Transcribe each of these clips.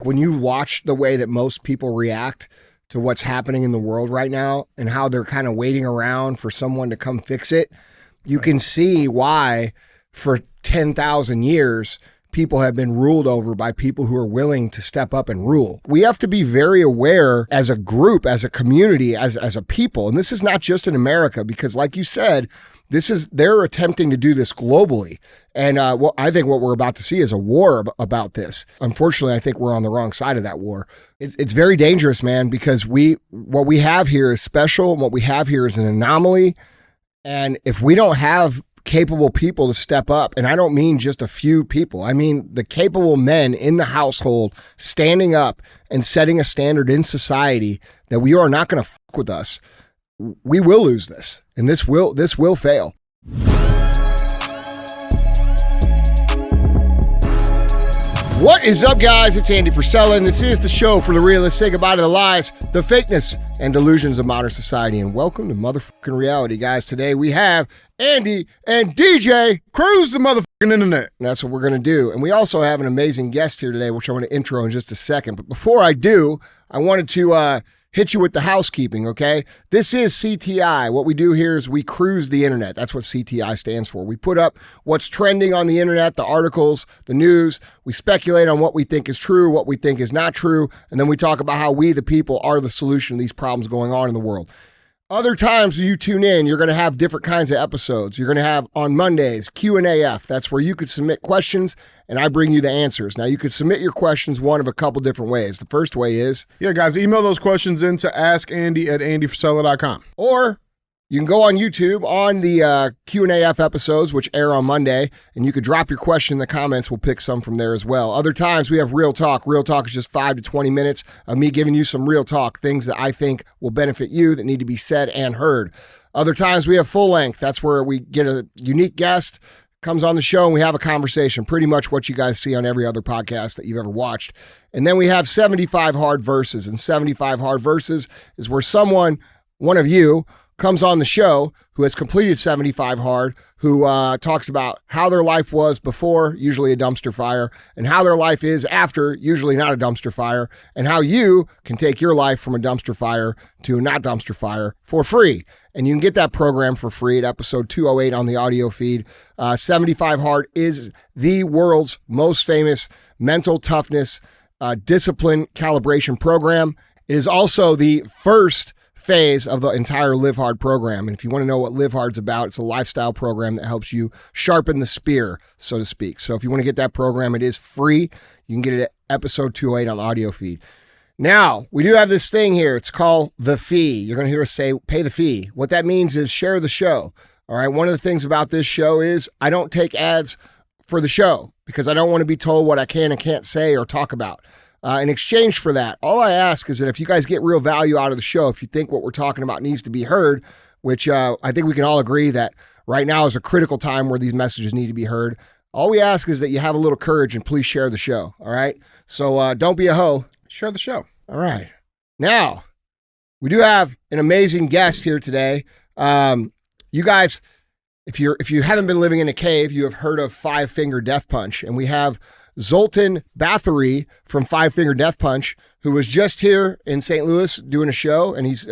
When you watch the way that most people react to what's happening in the world right now and how they're kind of waiting around for someone to come fix it, you can see why for 10,000 years, people have been ruled over by people who are willing to step up and rule. We have to be very aware as a group, as a community, as a people. And this is not just in America, because like you said, they're attempting to do this globally. And I think what we're about to see is a war about this. Unfortunately, I think we're on the wrong side of that war. It's very dangerous, man, because what we have here is special. And what we have here is an anomaly. And if we don't have capable people to step up, and I don't mean just a few people, I mean the capable men in the household standing up and setting a standard in society that we are not going to fuck with us, we will lose this, and this will fail. What is up, guys? It's Andy Frisella, and this is the show for the realists. Say goodbye to the lies, the fakeness, and delusions of modern society. And welcome to motherfucking reality, guys. Today we have Andy and DJ cruise the motherfucking internet. And that's what we're going to do. And we also have an amazing guest here today, which I want to intro in just a second. But before I do, I wanted to hit you with the housekeeping, okay? This is CTI. What we do here is we cruise the internet. That's what CTI stands for. We put up what's trending on the internet, the articles, the news. We speculate on what we think is true, what we think is not true, and then we talk about how we, the people, are the solution to these problems going on in the world. Other times when you tune in, you're going to have different kinds of episodes. You're going to have on Mondays, Q&AF. That's where you could submit questions and I bring you the answers. Now, you could submit your questions one of a couple different ways. The first way is... yeah, guys, email those questions in to askandy@andyfrisella.com. Or you can go on YouTube on the Q&AF episodes, which air on Monday, and you could drop your question in the comments. We'll pick some from there as well. Other times we have Real Talk. Real Talk is just 5 to 20 minutes of me giving you some real talk, things that I think will benefit you that need to be said and heard. Other times we have Full Length. That's where we get a unique guest, comes on the show, and we have a conversation, pretty much what you guys see on every other podcast that you've ever watched. And then we have 75 Hard Verses, and 75 Hard Verses is where someone, one of you, comes on the show who has completed 75 Hard, who talks about how their life was before, usually a dumpster fire, and how their life is after, usually not a dumpster fire, and how you can take your life from a dumpster fire to a not dumpster fire for free. And you can get that program for free at episode 208 on the audio feed. 75 Hard is the world's most famous mental toughness discipline calibration program. It is also the first phase of the entire Live Hard program. And if you want to know what Live Hard's about, it's a lifestyle program that helps you sharpen the spear, so to speak. So if you want to get that program, it is free. You can get it at episode 208 on the audio feed. Now, we do have this thing here. It's called the fee. You're going to hear us say, pay the fee. What that means is share the show. All right. One of the things about this show is I don't take ads for the show because I don't want to be told what I can and can't say or talk about. In exchange for that, all I ask is that if you guys get real value out of the show, if you think what we're talking about needs to be heard, which I think we can all agree that right now is a critical time where these messages need to be heard, all we ask is that you have a little courage and please share the show, all right? So don't be a hoe. Share the show. All right. Now, we do have an amazing guest here today. You guys, if you haven't been living in a cave, you have heard of Five Finger Death Punch, and we have Zoltan Bathory from Five Finger Death Punch, who was just here in St. Louis doing a show, and he's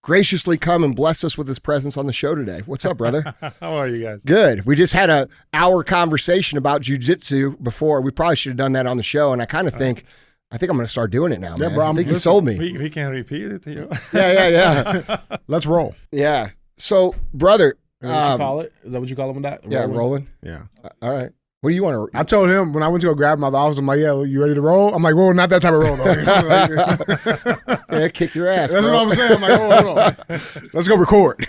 graciously come and blessed us with his presence on the show today. What's up, brother? How are you guys? Good. We just had an hour conversation about jiu-jitsu before. We probably should have done that on the show, and I kind of think I'm going to start doing it now, man. Bro, I think you sold me. We can repeat it to you. Yeah. Let's roll. Yeah. So, brother. Is that what you call it? Is that what you call it with that? Yeah, rolling. Yeah. All right. What do you want to? I told him when I went to go grab him out of the office, I'm like, yeah, you ready to roll? I'm like, well, not that type of roll, though. Yeah, kick your ass, That's bro. what I'm saying. I'm like, hold on. Let's go record.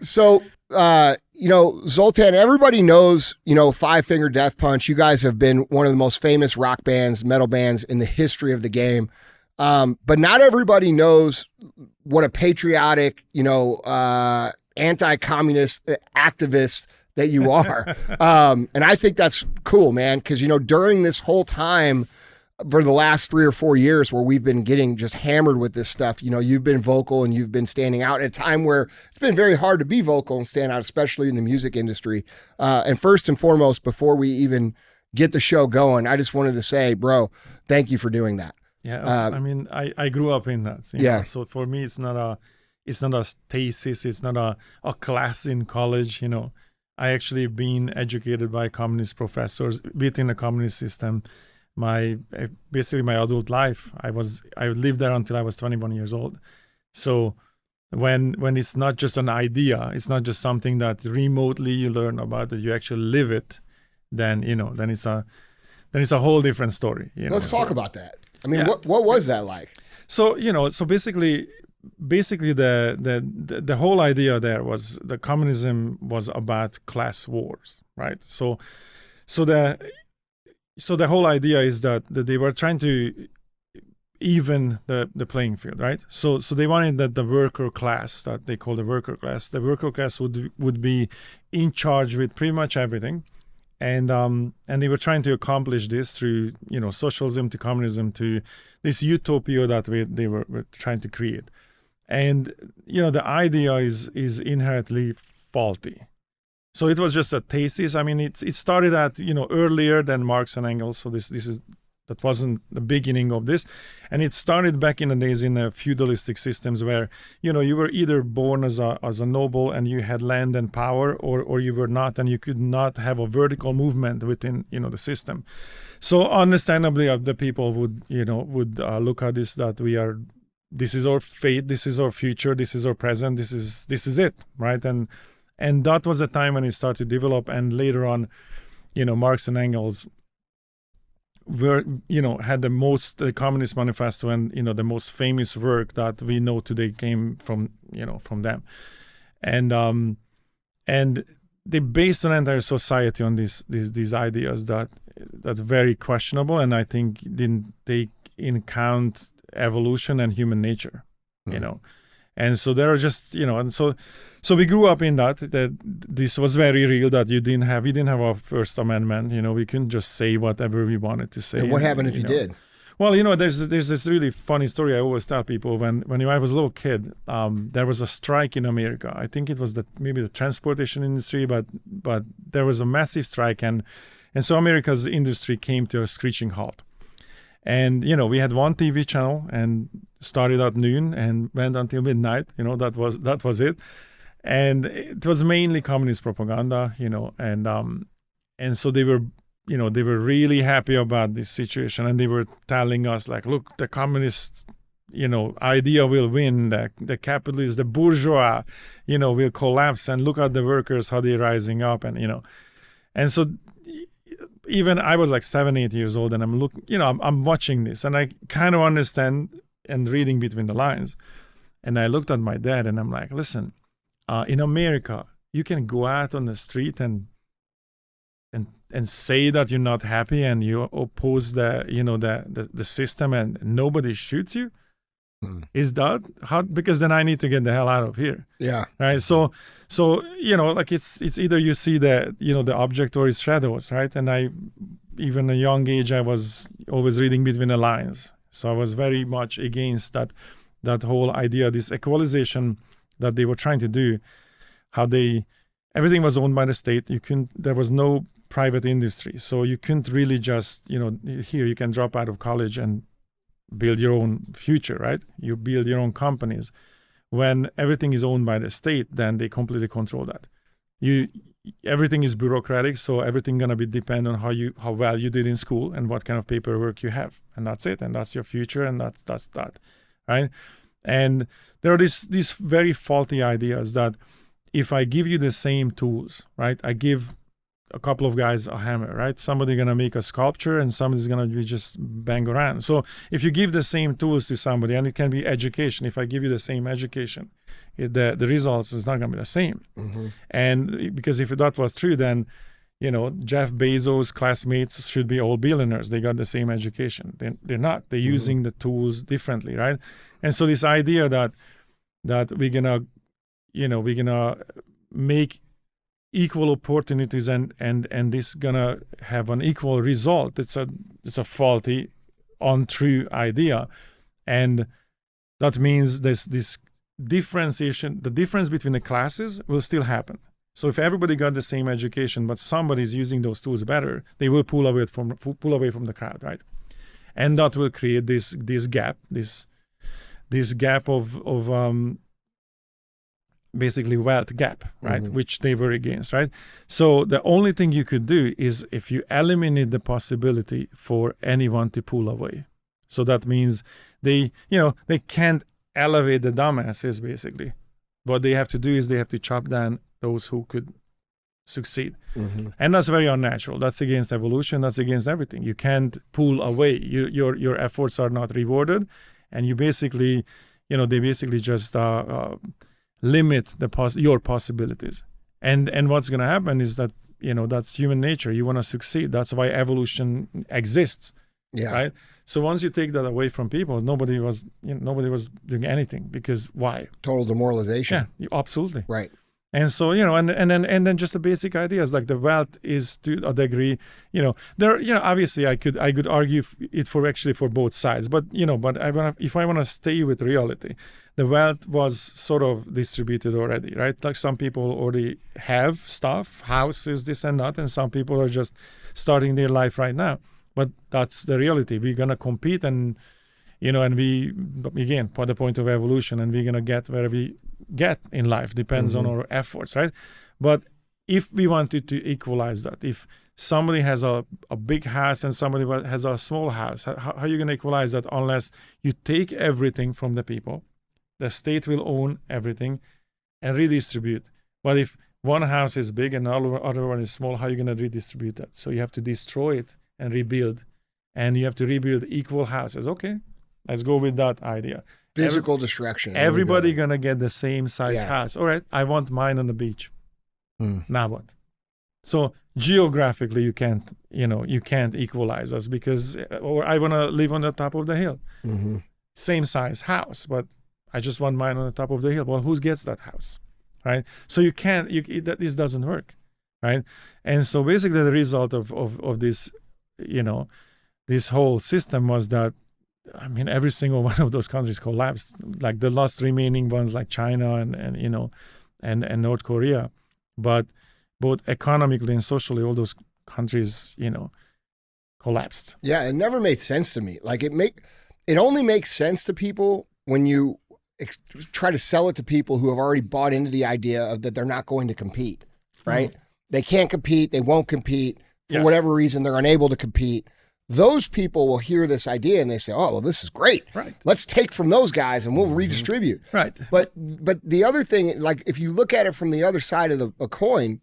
So, Zoltan, everybody knows, Five Finger Death Punch. You guys have been one of the most famous rock bands, metal bands in the history of the game. But not everybody knows what a patriotic, anti-communist activist that you are. And I think that's cool, man, because, during this whole time for the last 3 or 4 years where we've been getting just hammered with this stuff, you've been vocal and you've been standing out at a time where it's been very hard to be vocal and stand out, especially in the music industry. And first and foremost, before we even get the show going. I just wanted to say, bro, thank you for doing that. Yeah, I mean, I grew up in that. You Yeah. know? So for me, it's not a thesis. It's not a class in college. You know, I actually been educated by communist professors within the communist system. Basically my adult life, I lived there until I was 21 years old. So when it's not just an idea, it's not just something that remotely you learn about, that you actually live it, then it's a whole different story. Let's talk about that. I mean, Yeah. what was that like? So basically the whole idea there was the communism was about class wars, right? So the whole idea is that they were trying to even the playing field, right? So they wanted that the worker class, that they call the worker class would be in charge with pretty much everything, and they were trying to accomplish this through socialism to communism to this utopia that they were trying to create. And the idea is inherently faulty. So it was just a thesis. I mean, it started at earlier than Marx and Engels. So that wasn't the beginning of this, and it started back in the days in feudalistic systems where you were either born as a noble and you had land and power, or you were not, and you could not have a vertical movement within the system. So understandably, the people would look at this, that this is our fate, this is our future, this is our present, this is it, right? And that was the time when it started to develop. And later on, Marx and Engels had the Communist Manifesto, and the most famous work that we know today came from them, and they based an entire society on these ideas that's very questionable, and I think didn't take in account evolution and human nature, and so there are just and so we grew up in that this was very real, that we didn't have our First Amendment. We couldn't just say whatever we wanted to say. And what happened if you did? Well, there's this really funny story I always tell people. When I was a little kid, there was a strike in America. I think it was maybe the transportation industry, but there was a massive strike, and so America's industry came to a screeching halt. And we had one TV channel, and started at noon and went until midnight. That was it. And it was mainly communist propaganda, and so they were really happy about this situation, and they were telling us, like, look, the communist, idea will win, the capitalists, the bourgeois, will collapse, and look at the workers, how they're rising up, and so even I was like 7-8 years old, and I'm watching this, and I kind of understand and reading between the lines, and I looked at my dad, and I'm like, listen. In America, you can go out on the street and say that you're not happy and you oppose the system, and nobody shoots you. Is that how? Because then I need to get the hell out of here. Yeah. Right. So like it's either you see the object or its shadows, right? And even at a young age, I was always reading between the lines. So I was very much against that whole idea, this equalization that they were trying to do, how everything was owned by the state. There was no private industry, so you couldn't really just here you can drop out of college and build your own future, right? You build your own companies. When everything is owned by the state, then they completely control that. Everything is bureaucratic, so everything gonna be depend on how well you did in school and what kind of paperwork you have, and that's it, and that's your future, and that's that, right? And there are these very faulty ideas that if I give you the same tools, right? I give a couple of guys a hammer, right? Somebody's going to make a sculpture and somebody's going to be just bang around. So if you give the same tools to somebody, and it can be education, if I give you the same education, the results is not going to be the same. Mm-hmm. And because if that was true, then Jeff Bezos' classmates should be all billionaires. They got the same education. They're not. They're using the tools differently, right? And so this idea that we're gonna make equal opportunities and this gonna have an equal result. It's a faulty, untrue idea, and that means this differentiation, the difference between the classes will still happen. So if everybody got the same education, but somebody's using those tools better, they will pull away from the crowd, right? And that will create this gap, this gap of basically wealth gap, right? Which they were against, right? So the only thing you could do is if you eliminate the possibility for anyone to pull away. So that means they can't elevate the dumbasses, basically. What they have to do is they have to chop down those who could succeed. And that's very unnatural. That's against evolution. That's against everything. You can't pull away. Your efforts are not rewarded. And you basically, they basically just limit your possibilities. And what's going to happen is that, that's human nature. You want to succeed. That's why evolution exists. Yeah. Right. So once you take that away from people, nobody was doing anything, because why? Total demoralization. Yeah, absolutely. Right. And so, and then just the basic ideas, like the wealth is to a degree, obviously I could argue it for both sides, but if I want to stay with reality, the wealth was sort of distributed already, right? Like some people already have stuff, houses, this and that, and some people are just starting their life right now. But that's the reality. We're gonna compete, and we again, for the point of evolution, and we're gonna get where we get in life. Depends on our efforts, right? But if we wanted to equalize that, if somebody has a big house and somebody has a small house, how are you gonna equalize that unless you take everything from the people? The state will own everything and redistribute. But if one house is big and the other one is small, how are you gonna redistribute that? So you have to destroy it and rebuild, and you have to rebuild equal houses. Okay, let's go with that idea. Physical destruction. Everybody gonna get the same size house. All right, I want mine on the beach. Now what? So geographically, you can't equalize us, because, or I want to live on the top of the hill. Same size house, but I just want mine on the top of the hill. Well, who gets that house, right? So you can't. This doesn't work, right? And so basically, the result of this, this whole system was that, every single one of those countries collapsed. Like the last remaining ones, like China and North Korea, but both economically and socially, all those countries, collapsed. Yeah, it never made sense to me. Like it only makes sense to people when you try to sell it to people who have already bought into the idea of that they're not going to compete, right? They can't compete. They won't compete. For whatever reason, they're unable to compete. Those people will hear this idea and they say, oh, well, this is great. Right. Let's take from those guys and we'll redistribute. Right. But the other thing, like if you look at it from the other side of a coin,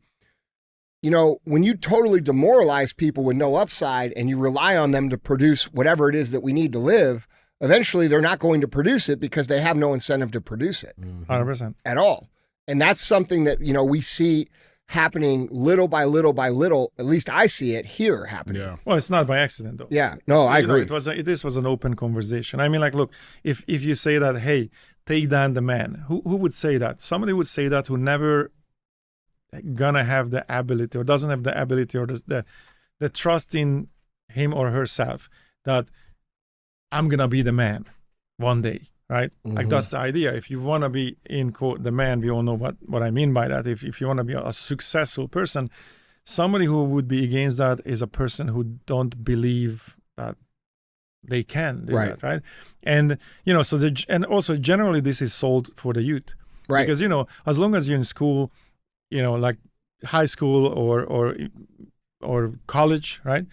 when you totally demoralize people with no upside and you rely on them to produce whatever it is that we need to live, eventually they're not going to produce it because they have no incentive to produce it 100%. At all. And that's something that, we see happening little by little by little. At least I see it here happening. Yeah. Well, it's not by accident, though. Yeah. No, I agree. This was an open conversation. Look, if you say that, hey, take down the man, who would say that? Somebody would say that who never gonna have the ability or doesn't have the ability or the trust in him or herself that I'm gonna be the man one day. Right? Like that's the idea. If you want to be, in quote, the man, we all know what I mean by that. If you want to be a successful person, somebody who would be against that is a person who don't believe that they can do that, right? And and also generally this is sold for the youth, right? Because as long as you're in school, like high school or college, right?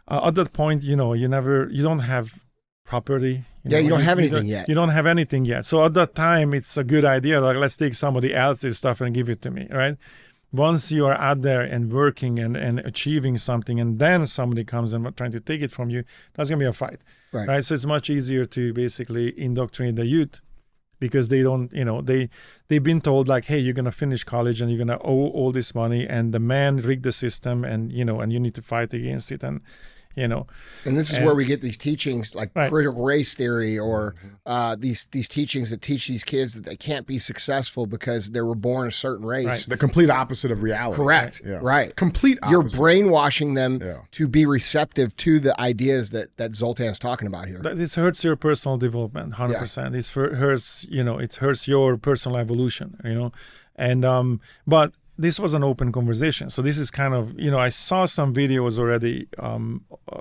At that point, you don't have property. You don't have anything yet. You don't have anything yet. So at that time, it's a good idea. Like, let's take somebody else's stuff and give it to me, right? Once you are out there and working and achieving something, and then somebody comes and trying to take it from you, that's going to be a fight, right? So it's much easier to basically indoctrinate the youth because they don't, they've been told like, hey, you're going to finish college and you're going to owe all this money, and the man rigged the system, and, and you need to fight against it. And, and this is where we get these teachings like critical race theory or these teachings that teach these kids that they can't be successful because they were born a certain race. Right. The complete opposite of reality. Correct. Right. Complete opposite. You're brainwashing them to be receptive to the ideas that Zoltan's talking about here. This hurts your personal development, 100%. It hurts, it hurts your personal evolution, and but this was an open conversation. So this is kind of, I saw some videos already.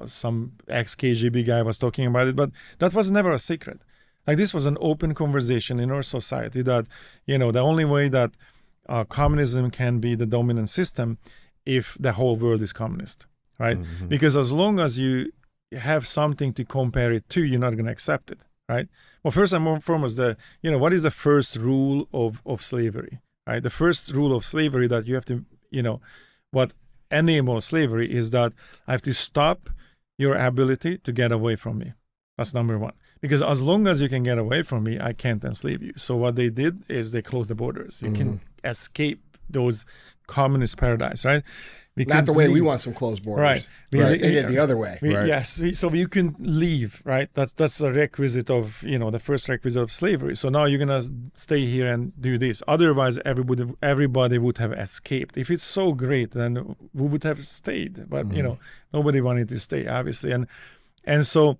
Some ex-KGB guy was talking about it, but that was never a secret. Like, this was an open conversation in our society that, the only way that communism can be the dominant system if the whole world is communist, right? Mm-hmm. Because as long as you have something to compare it to, you're not going to accept it, right? Well, first and foremost, what is the first rule of slavery, right? The first rule of slavery that you have to, what enables slavery is that I have to stop your ability to get away from me. That's number one. Because as long as you can get away from me, I can't enslave you. So what they did is they closed the borders. You can escape those communist paradise, right? Not the way we want some closed borders. Right. They did it the other way. Right. Yes. So you can leave, right? That's a requisite of, the first requisite of slavery. So now you're going to stay here and do this. Otherwise, everybody would have escaped. If it's so great, then we would have stayed. But, nobody wanted to stay, obviously. And so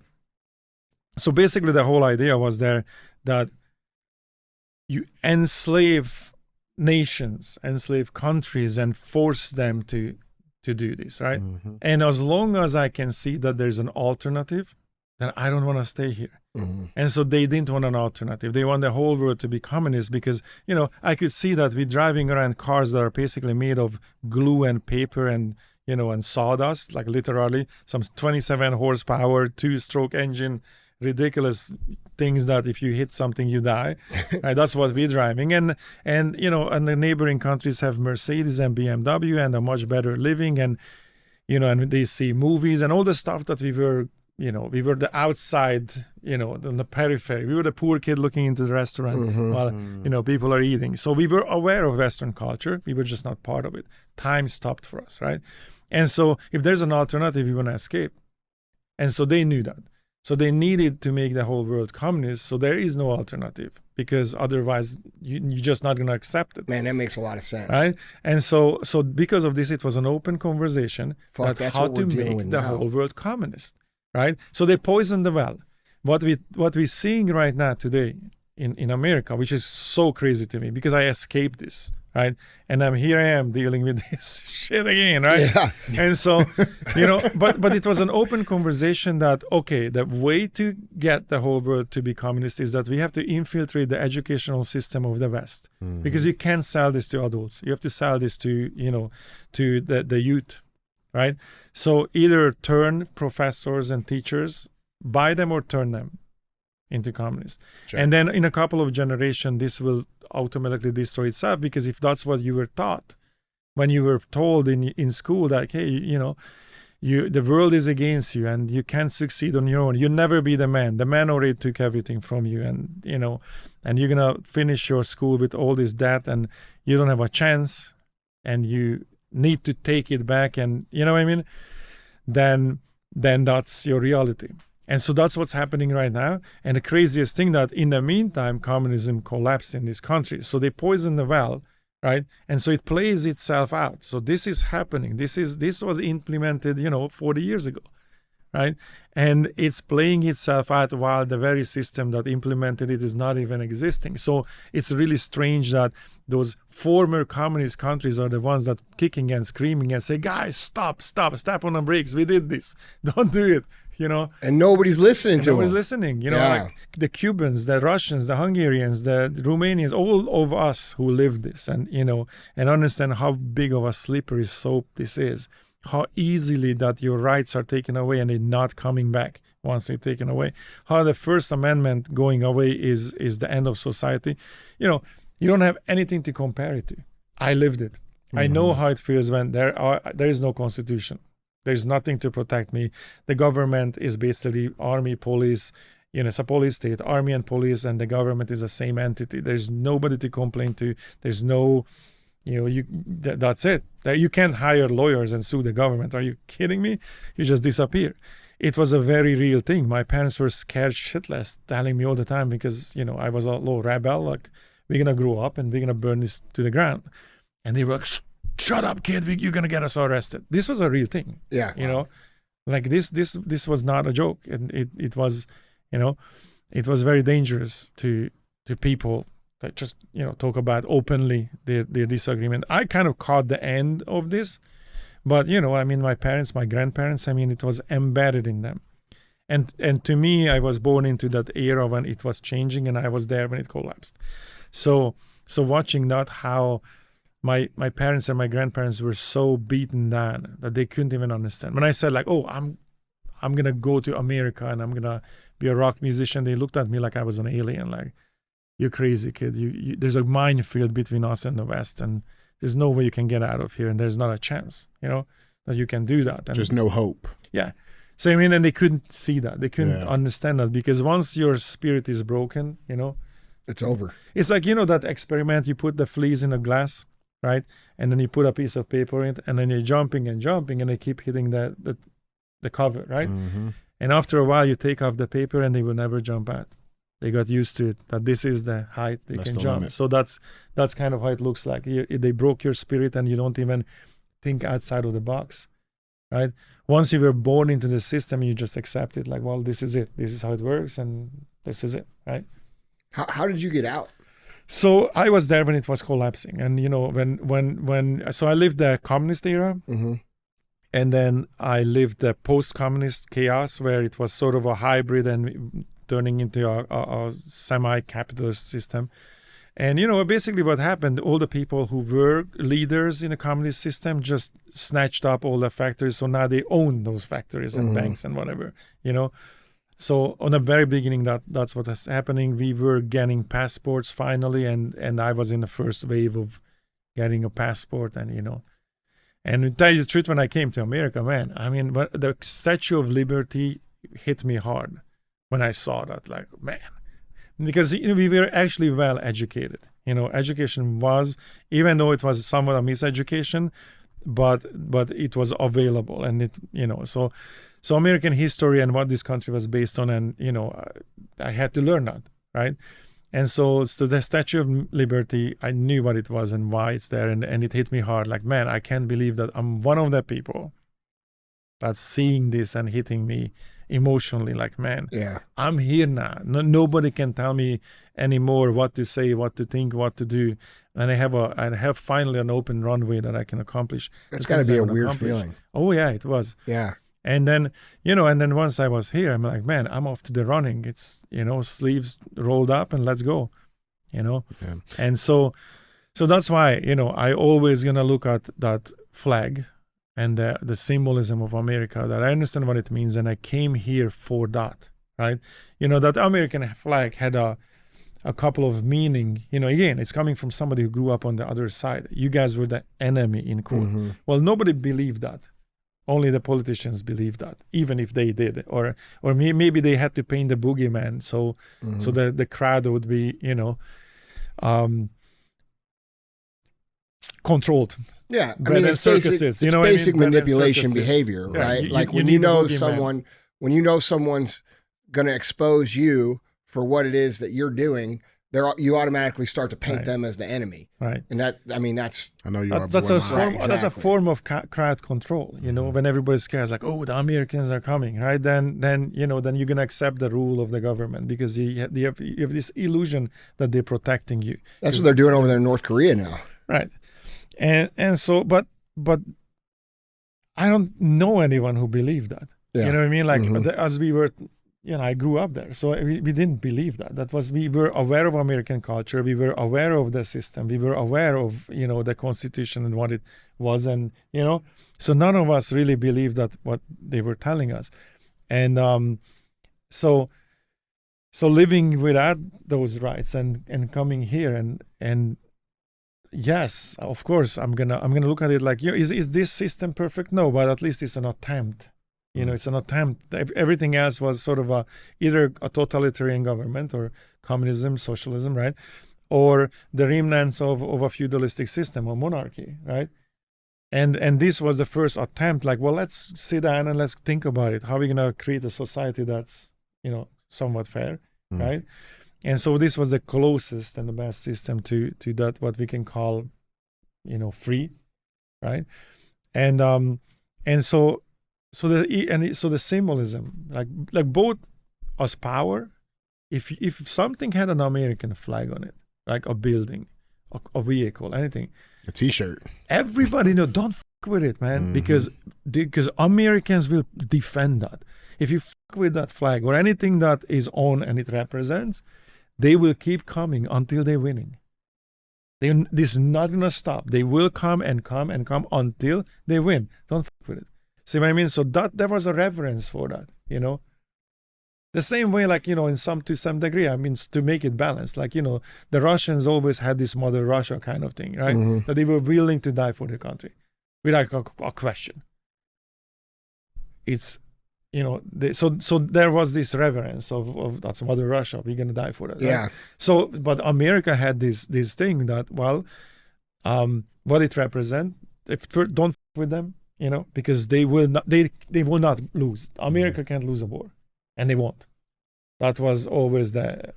basically the whole idea was there that you enslave nations, enslave countries, and force them to do this, right? Mm-hmm. And as long as I can see that there's an alternative, then I don't want to stay here. Mm-hmm. And so they didn't want an alternative. They want the whole world to be communist because, I could see that we're driving around cars that are basically made of glue and paper and, and sawdust, like literally some 27 horsepower, 2-stroke engine, ridiculous things that if you hit something you die. Right? That's what we're driving, and the neighboring countries have Mercedes and BMW and a much better living, and and they see movies and all the stuff that we were the outside, on the periphery. We were the poor kid looking into the restaurant while people are eating. So we were aware of Western culture. We were just not part of it. Time stopped for us, right? And so if there's an alternative, we want to escape. And so they knew that. So they needed to make the whole world communist. So there is no alternative because otherwise you're just not going to accept it. Man, that makes a lot of sense. Right? And so because of this, it was an open conversation That's how what we're to dealing make with the now. whole world communist. Right? So they poisoned the well. What we're seeing right now today in America, which is so crazy to me because I escaped this. Right. And here I am dealing with this shit again. Right. Yeah. And so, but it was an open conversation that, okay, the way to get the whole world to be communist is that we have to infiltrate the educational system of the West because you can't sell this to adults. You have to sell this to, to the youth. Right. So either turn professors and teachers, buy them or turn them into communists. Sure. And then in a couple of generations, this will automatically destroy itself because if that's what you were taught when you were told in school that, hey, the world is against you and you can't succeed on your own. You'll never be the man already took everything from you, and and you're gonna finish your school with all this debt and you don't have a chance and you need to take it back, and you know what I mean, then that's your reality. And so that's what's happening right now. And the craziest thing that in the meantime, communism collapsed in this country. So they poisoned the well, right? And so it plays itself out. So this is happening. This was implemented, 40 years ago, right? And it's playing itself out while the very system that implemented it is not even existing. So it's really strange that those former communist countries are the ones that kicking and screaming and say, guys, stop on the brakes. We did this. Don't do it. And nobody's listening to them. Nobody's listening. Like the Cubans, the Russians, the Hungarians, the Romanians, all of us who live this and understand how big of a slippery slope this is, how easily that your rights are taken away and they're not coming back once they're taken away, how the First Amendment going away is the end of society. You don't have anything to compare it to. I lived it. I know how it feels when there is no constitution. There's nothing to protect me. The government is basically army, police. It's a police state, army and police, and the government is the same entity. There's nobody to complain to. There's no, that's it. You can't hire lawyers and sue the government. Are you kidding me? You just disappear. It was a very real thing. My parents were scared shitless, telling me all the time because, I was a little rebel. Like, we're going to grow up and we're going to burn this to the ground. And they were like, shut up, kid, you're going to get us arrested. This was a real thing. Yeah. Like this was not a joke. And it was, it was very dangerous to people They just talk about openly their disagreement. I kind of caught the end of this, but my parents, my grandparents, it was embedded in them. And to me, I was born into that era when it was changing, and I was there when it collapsed. So watching that, how my parents and my grandparents were so beaten down that they couldn't even understand. When I said like, oh, I'm gonna go to America and I'm gonna be a rock musician, they looked at me like I was an alien. Like, you're crazy, kid. You there's a minefield between us and the West, and there's no way you can get out of here, and there's not a chance, that you can do that. And just no hope. Yeah. So and they couldn't see that. They couldn't understand that, because once your spirit is broken, it's over. It's like, that experiment, you put the fleas in a glass, right? And then you put a piece of paper in it, and then you're jumping, and they keep hitting the cover, right? Mm-hmm. And after a while, you take off the paper, and they will never jump out. They got used to it, that this is the height they can jump. Limit. So that's kind of how it looks like. They broke your spirit, and you don't even think outside of the box. Right? Once you were born into the system, you just accept it. Like, well, this is it. This is how it works, and this is it. Right? How did you get out? So I was there when it was collapsing, and so I lived the communist era, Mm-hmm. and then I lived the post-communist chaos, where it was sort of a hybrid and turning into a semi-capitalist system. And, basically what happened, all the people who were leaders in the communist system just snatched up all the factories. So now they own those factories and banks and whatever, So on the very beginning, that's what was happening. We were getting passports finally, and I was in the first wave of getting a passport. And, and to tell you the truth, when I came to America, man, the Statue of Liberty hit me hard when I saw that. Like, man. Because we were actually well educated. Education was, even though it was somewhat a miseducation, but it was available, and it so American history and what this country was based on, and I had to learn that, right? And so the Statue of Liberty, I knew what it was and why it's there, and it hit me hard. Like, man, I can't believe that I'm one of the people that's seeing this and hitting me emotionally. Like, man, I'm here now. Nobody can tell me anymore what to say, what to think, what to do. And I have finally an open runway that I can accomplish. That's got to be a weird feeling. Oh yeah, it was. Yeah. And then, and then once I was here, I'm like, man, I'm off to the running. It's, sleeves rolled up and let's go, Yeah. And so that's why, I always gonna look at that flag and the symbolism of America, that I understand what it means, and I came here for that, right? That American flag had a couple of meaning. Again, it's coming from somebody who grew up on the other side. You guys were the enemy, in quote. Mm-hmm. Well, nobody believed that. Only the politicians believed that, even if they did, or maybe they had to paint the boogeyman, so the crowd would be, controlled. Yeah, it's circuses. It's basic manipulation behavior, right? When you know someone's going to expose you for what it is that you're doing, you automatically start to paint them as the enemy, right? And that's I know you are. That's a form of crowd control. When everybody's scared, like, oh, the Americans are coming, right? Then you're gonna accept the rule of the government, because you have this illusion that they're protecting you. That's what they're doing over there in North Korea now, right? And so, but I don't know anyone who believed that. Yeah. You know what I mean? Like, as we were, I grew up there, so we didn't believe that. We were aware of American culture, we were aware of the system, we were aware of the Constitution and what it was, and so none of us really believed that what they were telling us, and so living without those rights and coming here and yes, of course, I'm gonna look at it like, is this system perfect? No, but at least it's an attempt. It's an attempt. Everything else was sort of either a totalitarian government or communism, socialism, right? Or the remnants of a feudalistic system or monarchy, right? And this was the first attempt, like, well, let's sit down and let's think about it. How are we going to create a society that's, somewhat fair, right? And so this was the closest and the best system to that, what we can call, free, right? And so the symbolism, like both as power, if something had an American flag on it, like a building, a vehicle, anything. A T-shirt. Everybody know, don't fuck with it, man, because Americans will defend that. If you fuck with that flag or anything that is on and it represents, they will keep coming until they're winning. This is not gonna stop. They will come and come and come until they win. Don't fuck with it. See what I mean? So that there was a reverence for that, you know. The same way, like, you know, to some degree, I mean, to make it balanced, like, you know, the Russians always had this Mother Russia kind of thing, right? That they were willing to die for their country without a question. It's, you know, so there was this reverence of that's Mother Russia. We're gonna die for that. Yeah. Right? So, but America had this thing that, well, what it represents. Don't f with them, you know, because they will not lose. America can't lose a war, and they won't. That was always the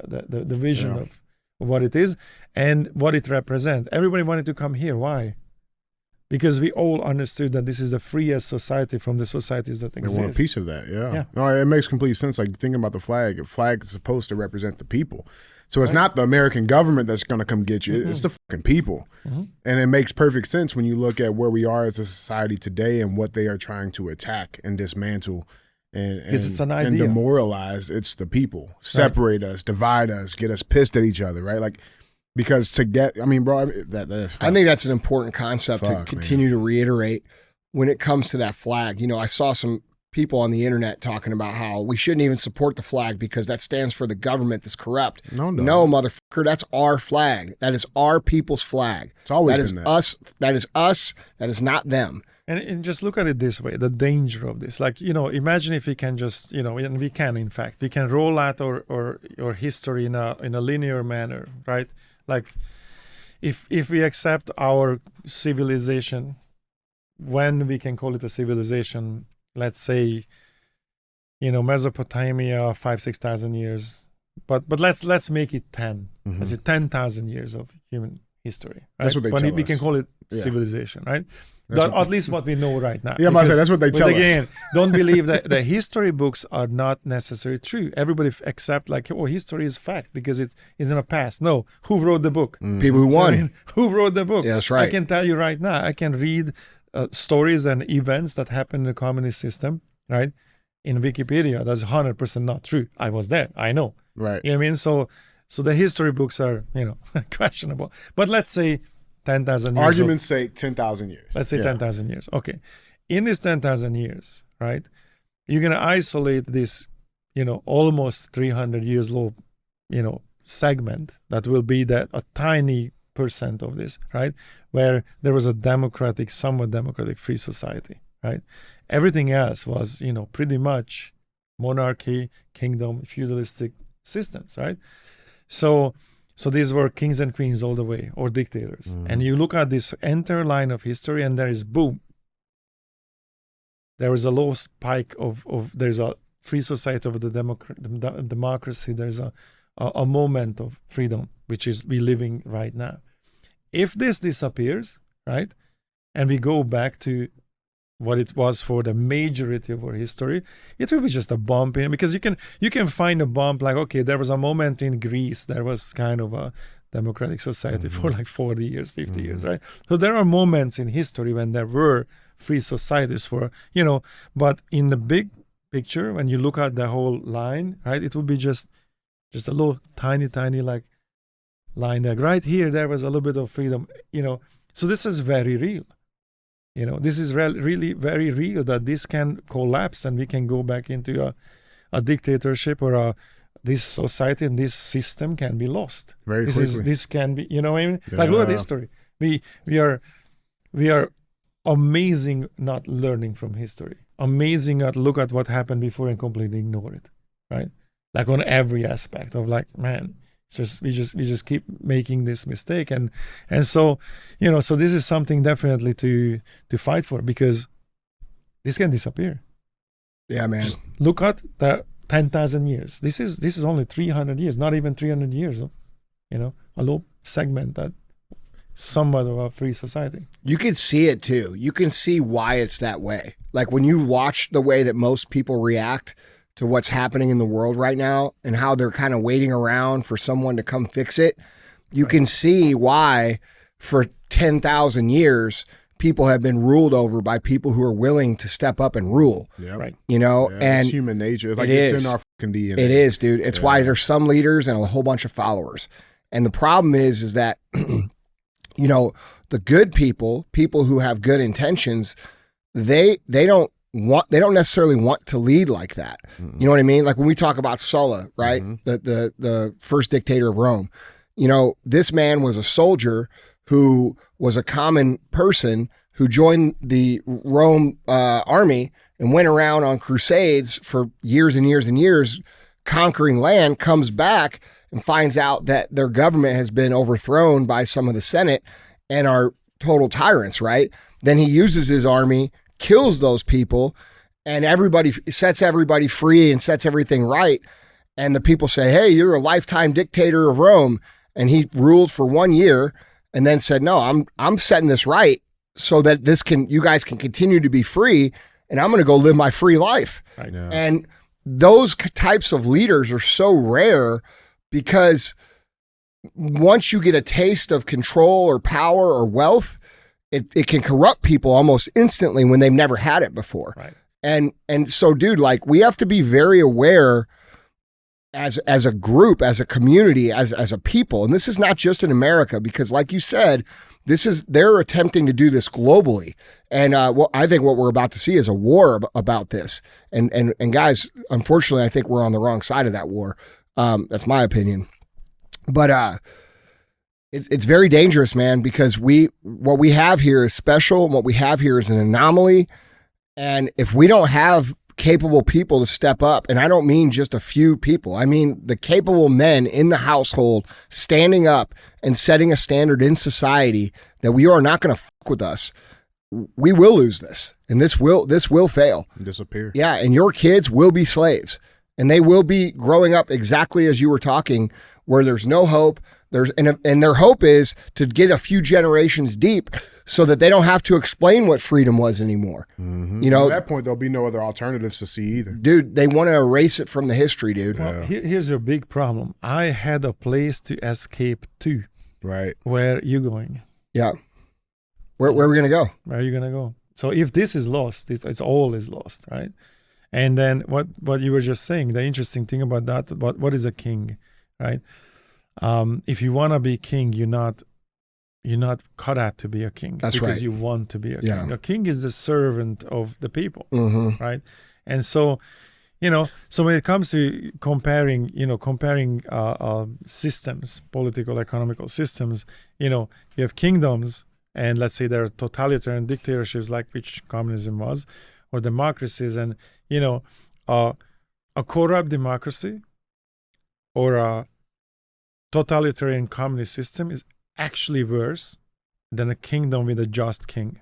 vision of what it is and what it represents. Everybody wanted to come here. Why? Because we all understood that this is the freest society from the societies that exist. They want a piece of that, yeah. No, it makes complete sense. Like, thinking about the flag is supposed to represent the people. So it's not the American government that's going to come get you. It's the fucking people. And it makes perfect sense when you look at where we are as a society today and what they are trying to attack and dismantle and it's an idea. and demoralize. It's the people. Separate us, divide us, get us pissed at each other, right? Like, because I think that's an important concept to continue to reiterate when it comes to that flag. You know, I saw some people on the internet talking about how we shouldn't even support the flag because that stands for the government that's corrupt. No, motherfucker, that's our flag. That is our people's flag. It's always been that. Us. That is us. That is not them. And just look at it this way, the danger of this. Like, you know, imagine if we can just, you know, and we can, in fact, we can roll out our history in a linear manner, right? Like, if we accept our civilization, when we can call it a civilization, let's say, you know, Mesopotamia, 5,000-6,000 years, but let's make it 10. Let's say 10,000 years of human history. Right? That's what they tell us. We can call it civilization, right? At least what we know right now. Yeah, I say that's what they tell us. Again, don't believe that the history books are not necessarily true. Everybody accept like, oh, history is fact because it's in the past. No, who wrote the book? People who won. I mean, who wrote the book? Yeah, that's right. I can tell you right now. I can read stories and events that happened in the communist system, right? In Wikipedia, that's 100% not true. I was there. I know. Right. You know what I mean? So the history books are, you know, questionable. But let's say 10,000 years. Argument's sake, 10,000 years. Let's say 10,000 years. Okay. In these 10,000 years, right, you're going to isolate this, you know, almost 300 years low, you know, segment that will be a tiny percent of this, right, where there was a somewhat democratic free society, right? Everything else was, you know, pretty much monarchy, kingdom, feudalistic systems, right? So these were kings and queens all the way, or dictators. And you look at this entire line of history, and there is boom. There is a low spike there's a free society of the democracy. There's a moment of freedom, which is we living right now. If this disappears, right, and we go back to what it was for the majority of our history, it will be just a bump in, because you can find a bump like, okay, there was a moment in Greece, there was kind of a democratic society for like 40 years, 50 years, right? So there are moments in history when there were free societies for, you know, but in the big picture, when you look at the whole line, right, it will be just a little tiny like line there. Right here, there was a little bit of freedom, you know. So this is very real. You know, this is really very real, that this can collapse and we can go back into a dictatorship, or this society and this system can be lost. Very quickly. This can be, you know what I mean? Yeah. Like, look at history. We are amazing not learning from history. Amazing at look at what happened before and completely ignore it, right? Like on every aspect of like, man, we just keep making this mistake, and so, you know, so this is something definitely to fight for, because this can disappear. Yeah, man. Just look at the 10,000 years. This is only 300 years, not even 300 years. You know, a low segment that somewhat of a free society. You can see it too. You can see why it's that way. Like when you watch the way that most people react to what's happening in the world right now and how they're kind of waiting around for someone to come fix it, you can see why for 10,000 years people have been ruled over by people who are willing to step up and rule. Yep. Right. You know, Yeah, and it's human nature. It's like it it's is. in our fucking DNA. it is, dude. It's why there's some leaders and a whole bunch of followers. And the problem is that, you know, the good people who have good intentions, they don't necessarily want to lead like that. Mm-mm. You know what I mean? Like when we talk about Sulla, right? Mhm. The first dictator of Rome. You know, this man was a soldier who was a common person who joined the Rome army and went around on crusades for years and years and years, conquering land, comes back and finds out that their government has been overthrown by some of the Senate and are total tyrants, right? Then he uses his army, kills those people, and sets everybody free and sets everything right. And the people say, hey, you're a lifetime dictator of Rome. And he ruled for 1 year and then said, no, I'm setting this right so that you guys can continue to be free, and I'm going to go live my free life. Right. Yeah. And those types of leaders are so rare because once you get a taste of control or power or wealth, it can corrupt people almost instantly when they've never had it before. Right. And so, dude, like we have to be very aware as a group, as a community, as a people. And this is not just in America, because like you said, they're attempting to do this globally. And I think what we're about to see is a war about this. And guys, unfortunately, I think we're on the wrong side of that war. That's my opinion. But it's very dangerous, man, because what we have here is special, and what we have here is an anomaly. And if we don't have capable people to step up, and I don't mean just a few people, I mean the capable men in the household standing up and setting a standard in society that we are not going to fuck with us, we will lose this, and this will fail. Disappear. Yeah, and your kids will be slaves, and they will be growing up exactly as you were talking, where there's no hope. And their hope is to get a few generations deep so that they don't have to explain what freedom was anymore. Mm-hmm. You know, at that point, there'll be no other alternatives to see either. Dude, they want to erase it from the history, dude. Well, here's your big problem. I had a place to escape to. Right. Where are you going? Yeah. Where are we going to go? Where are you going to go? So if this is lost, it's all is lost, right? And then what you were just saying, the interesting thing about that, what is a king, right? If you want to be king, you're not cut out to be a king. That's because right. you want to be a Yeah. king. A king is the servant of the people, Mm-hmm. right? And so, so when it comes to comparing systems, political, economical systems, you have kingdoms, and let's say there are totalitarian dictatorships like which communism was, or democracies, and a corrupt democracy or a totalitarian communist system is actually worse than a kingdom with a just king.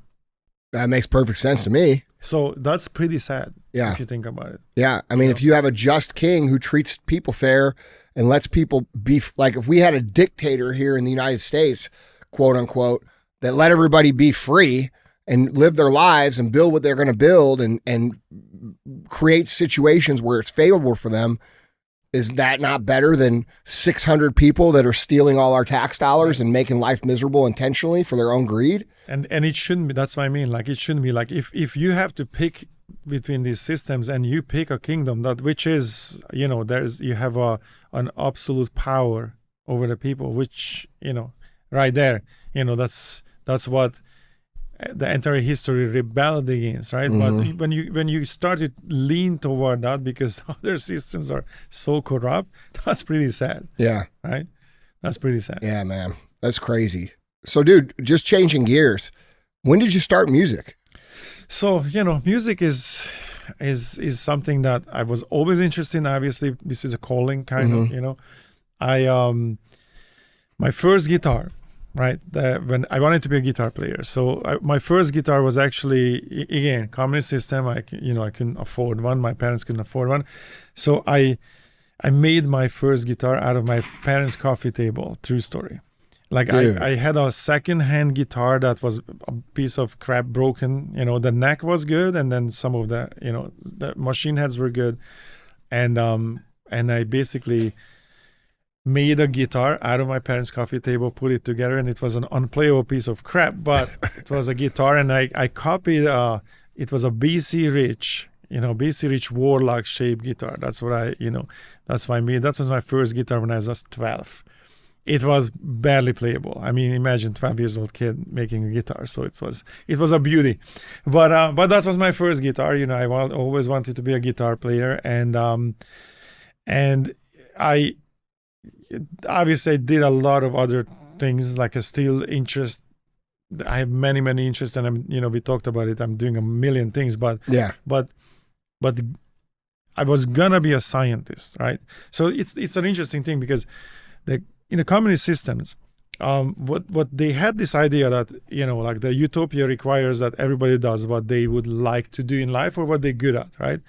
That makes perfect sense to me. So that's pretty sad. Yeah. If you think about it. Yeah. I mean, if you have a just king who treats people fair and lets people be, like if we had a dictator here in the United States, quote unquote, that let everybody be free and live their lives and build what they're going to build and create situations where it's favorable for them, is that not better than 600 people that are stealing all our tax dollars and making life miserable intentionally for their own greed? And it shouldn't be. That's what I mean. Like it shouldn't be like if you have to pick between these systems and you pick a kingdom which is you have an absolute power over the people, which right there that's what the entire history rebelled against, right? Mm-hmm. But when you started lean toward that because other systems are so corrupt, that's pretty sad. Yeah. Right? That's pretty sad. Yeah, man. That's crazy. So, dude, just changing gears. When did you start music? So, music is something that I was always interested in. Obviously, this is a calling kind of, I my first guitar, right? When I wanted to be a guitar player. So my first guitar was actually, again, communist system. I couldn't afford one. My parents couldn't afford one. So I made my first guitar out of my parents' coffee table. True story. Like I had a second-hand guitar that was a piece of crap, broken. The neck was good, and then some of the the machine heads were good, and I basically made a guitar out of my parents' coffee table, put it together, and it was an unplayable piece of crap, but it was a guitar, and I copied, it was a BC Rich Warlock shaped guitar. That's what that's what I made. That was my first guitar when I was 12. It was barely playable. I mean, imagine 12 years old kid making a guitar. So it was a beauty, but that was my first guitar. I always wanted to be a guitar player, and I obviously did a lot of other things, like a still interest. I have many interests, and we talked about it. I'm doing a million things, but I was gonna be a scientist, right? So it's an interesting thing, because in the communist systems, what they had this idea that like the utopia requires that everybody does what they would like to do in life or what they're good at, right?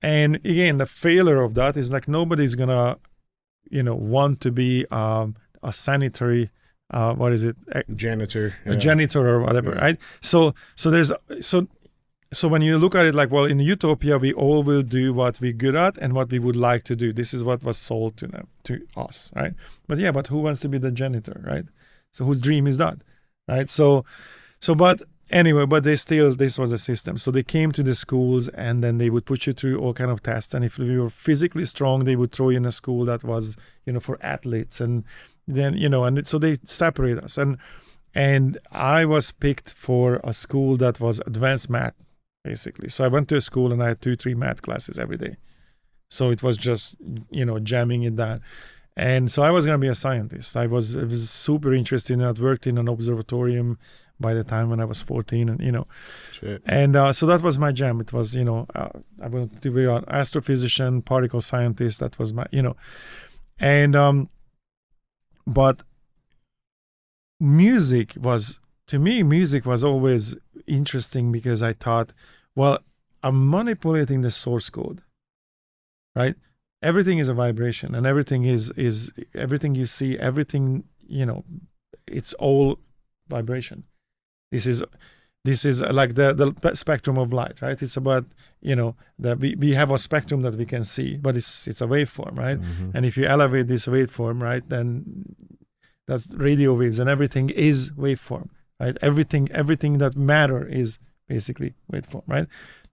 And again, the failure of that is like nobody's gonna want to be a sanitary janitor, a janitor or whatever, right? So when you look at it like, well, in utopia we all will do what we're good at and what we would like to do. This is what was sold to us, right? But who wants to be the janitor, right? So whose dream is that, right? But anyway, this was a system. So they came to the schools, and then they would put you through all kind of tests, and if you were physically strong, they would throw you in a school that was for athletes, and then so they separate us, and I was picked for a school that was advanced math, basically. So I went to a school and I had 2-3 math classes every day. So it was just jamming in that. And so I was going to be a scientist. I was super interested in it. I'd worked in an observatorium by the time when I was 14, and Shit. And so that was my jam. It was I wanted to be an astrophysicist, particle scientist. That was my and but music was always interesting, because I thought, well, I'm manipulating the source code, right? Everything is a vibration, and everything is everything you see, everything, it's all vibration. This is like the spectrum of light, right? It's about, that we have a spectrum that we can see, but it's a waveform, right? Mm-hmm. And if you elevate this waveform, right, then that's radio waves, and everything is waveform, right? Everything that matter is basically waveform, right?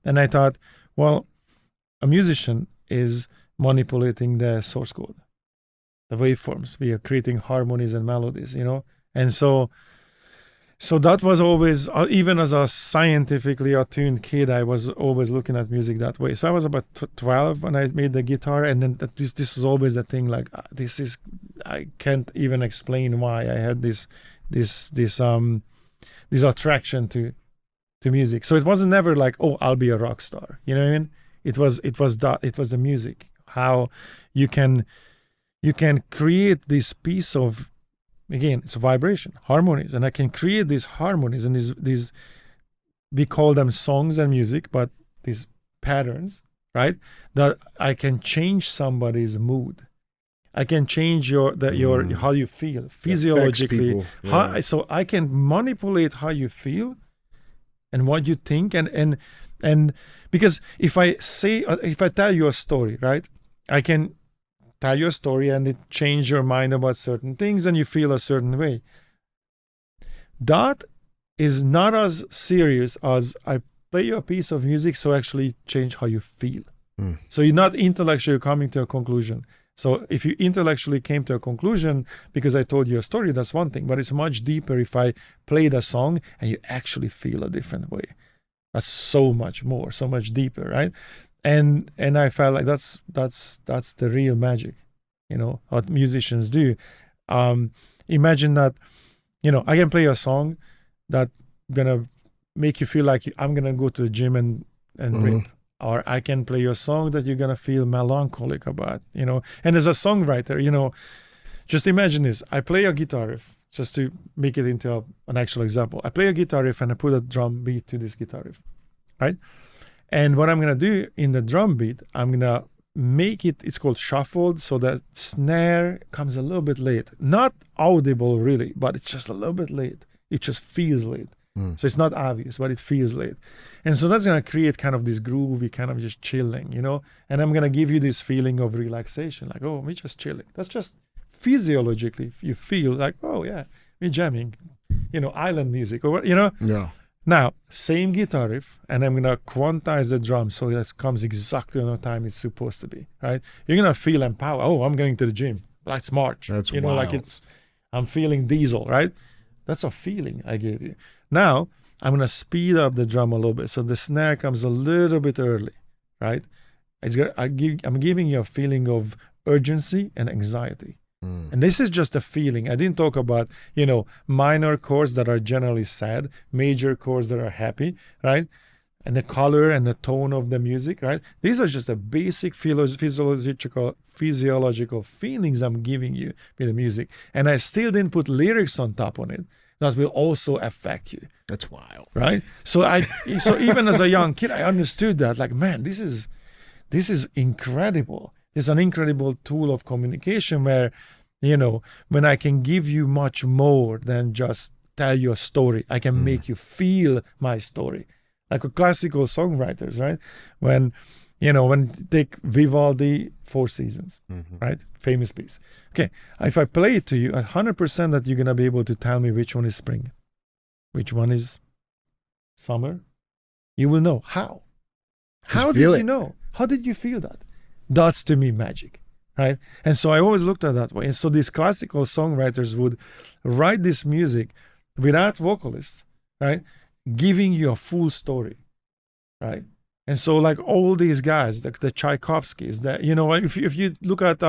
And I thought, well, a musician is manipulating the source code, the waveforms. We are creating harmonies and melodies, and so that was always, even as a scientifically attuned kid, I was always looking at music that way. So I was about 12 when I made the guitar, and then this was always a thing, like I can't even explain why I had this attraction to music. So it wasn't never like, oh, I'll be a rock star. You know what I mean? It was the music. How you can create this piece of, again, it's a vibration, harmonies, and I can create these harmonies and these we call them songs and music, but these patterns, right? That I can change somebody's mood. I can change your how you feel physiologically. Yeah. So I can manipulate how you feel and what you think, and because if I tell you a story, right, I can tell you a story and it change your mind about certain things and you feel a certain way. That is not as serious as I play you a piece of music, so actually change how you feel. So you're not intellectually coming to a conclusion. So if you intellectually came to a conclusion because I told you a story, that's one thing, but it's much deeper if I played a song and you actually feel a different way. That's so much more, so much deeper, right? And I felt like that's the real magic, what musicians do. Imagine that, I can play a song that gonna make you feel like I'm gonna go to the gym and rip. Or I can play you a song that you're gonna feel melancholic about, And as a songwriter, just imagine this. I play a guitar riff, just to make it into an actual example. I play a guitar riff and I put a drum beat to this guitar riff, right? And what I'm gonna do in the drum beat, I'm gonna make it's called shuffled, so that snare comes a little bit late. Not audible really, but it's just a little bit late. It just feels late. So it's not obvious, but it feels late. And so that's going to create kind of this groovy, kind of just chilling, And I'm going to give you this feeling of relaxation, like, oh, we're just chilling. That's just physiologically you feel like, oh yeah, we're jamming, island music or what, Yeah. Now, same guitar riff, and I'm gonna quantize the drum so it comes exactly on the time it's supposed to be, right? You're gonna feel empowered. Oh, I'm going to the gym. Let's march. That's like I'm feeling diesel, right? That's a feeling I gave you. Now, I'm gonna speed up the drum a little bit so the snare comes a little bit early, right? I'm giving you a feeling of urgency and anxiety. And this is just a feeling. I didn't talk about, minor chords that are generally sad, major chords that are happy, right? And the color and the tone of the music, right? These are just the basic physiological feelings I'm giving you with the music. And I still didn't put lyrics on top on it that will also affect you. That's wild. Right? So even as a young kid, I understood that, like, man, this is incredible. It's an incredible tool of communication where, when I can give you much more than just tell you a story, I can make you feel my story. Like a classical songwriters, right? When take Vivaldi, Four Seasons, right? Famous piece. Okay, if I play it to you, 100% that you're going to be able to tell me which one is spring, which one is summer. You will know. How? How did you know? How did you feel that? That's to me magic, right? And so I always looked at that way. And so these classical songwriters would write this music without vocalists, right? Giving you a full story, right? And so like all these guys, like the Tchaikovskys, that, if you look at,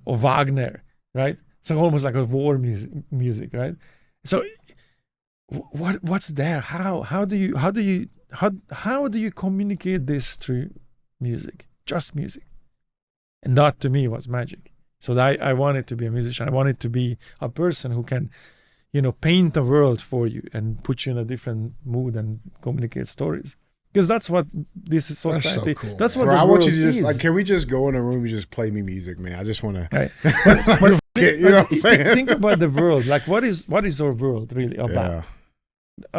Wagner, right? It's almost like a war music, right? So what's there? How do you communicate this through music? Just music. And that to me was magic. So I wanted to be a musician. I wanted to be a person who can, paint a world for you and put you in a different mood and communicate stories. Because that's what this is society. That's so cool. That's what Bro, the I world want you to just is. can we just go in a room and just play me music, man? I just want to. Right. You know what I'm saying? Think about the world. Like, what is our world really about?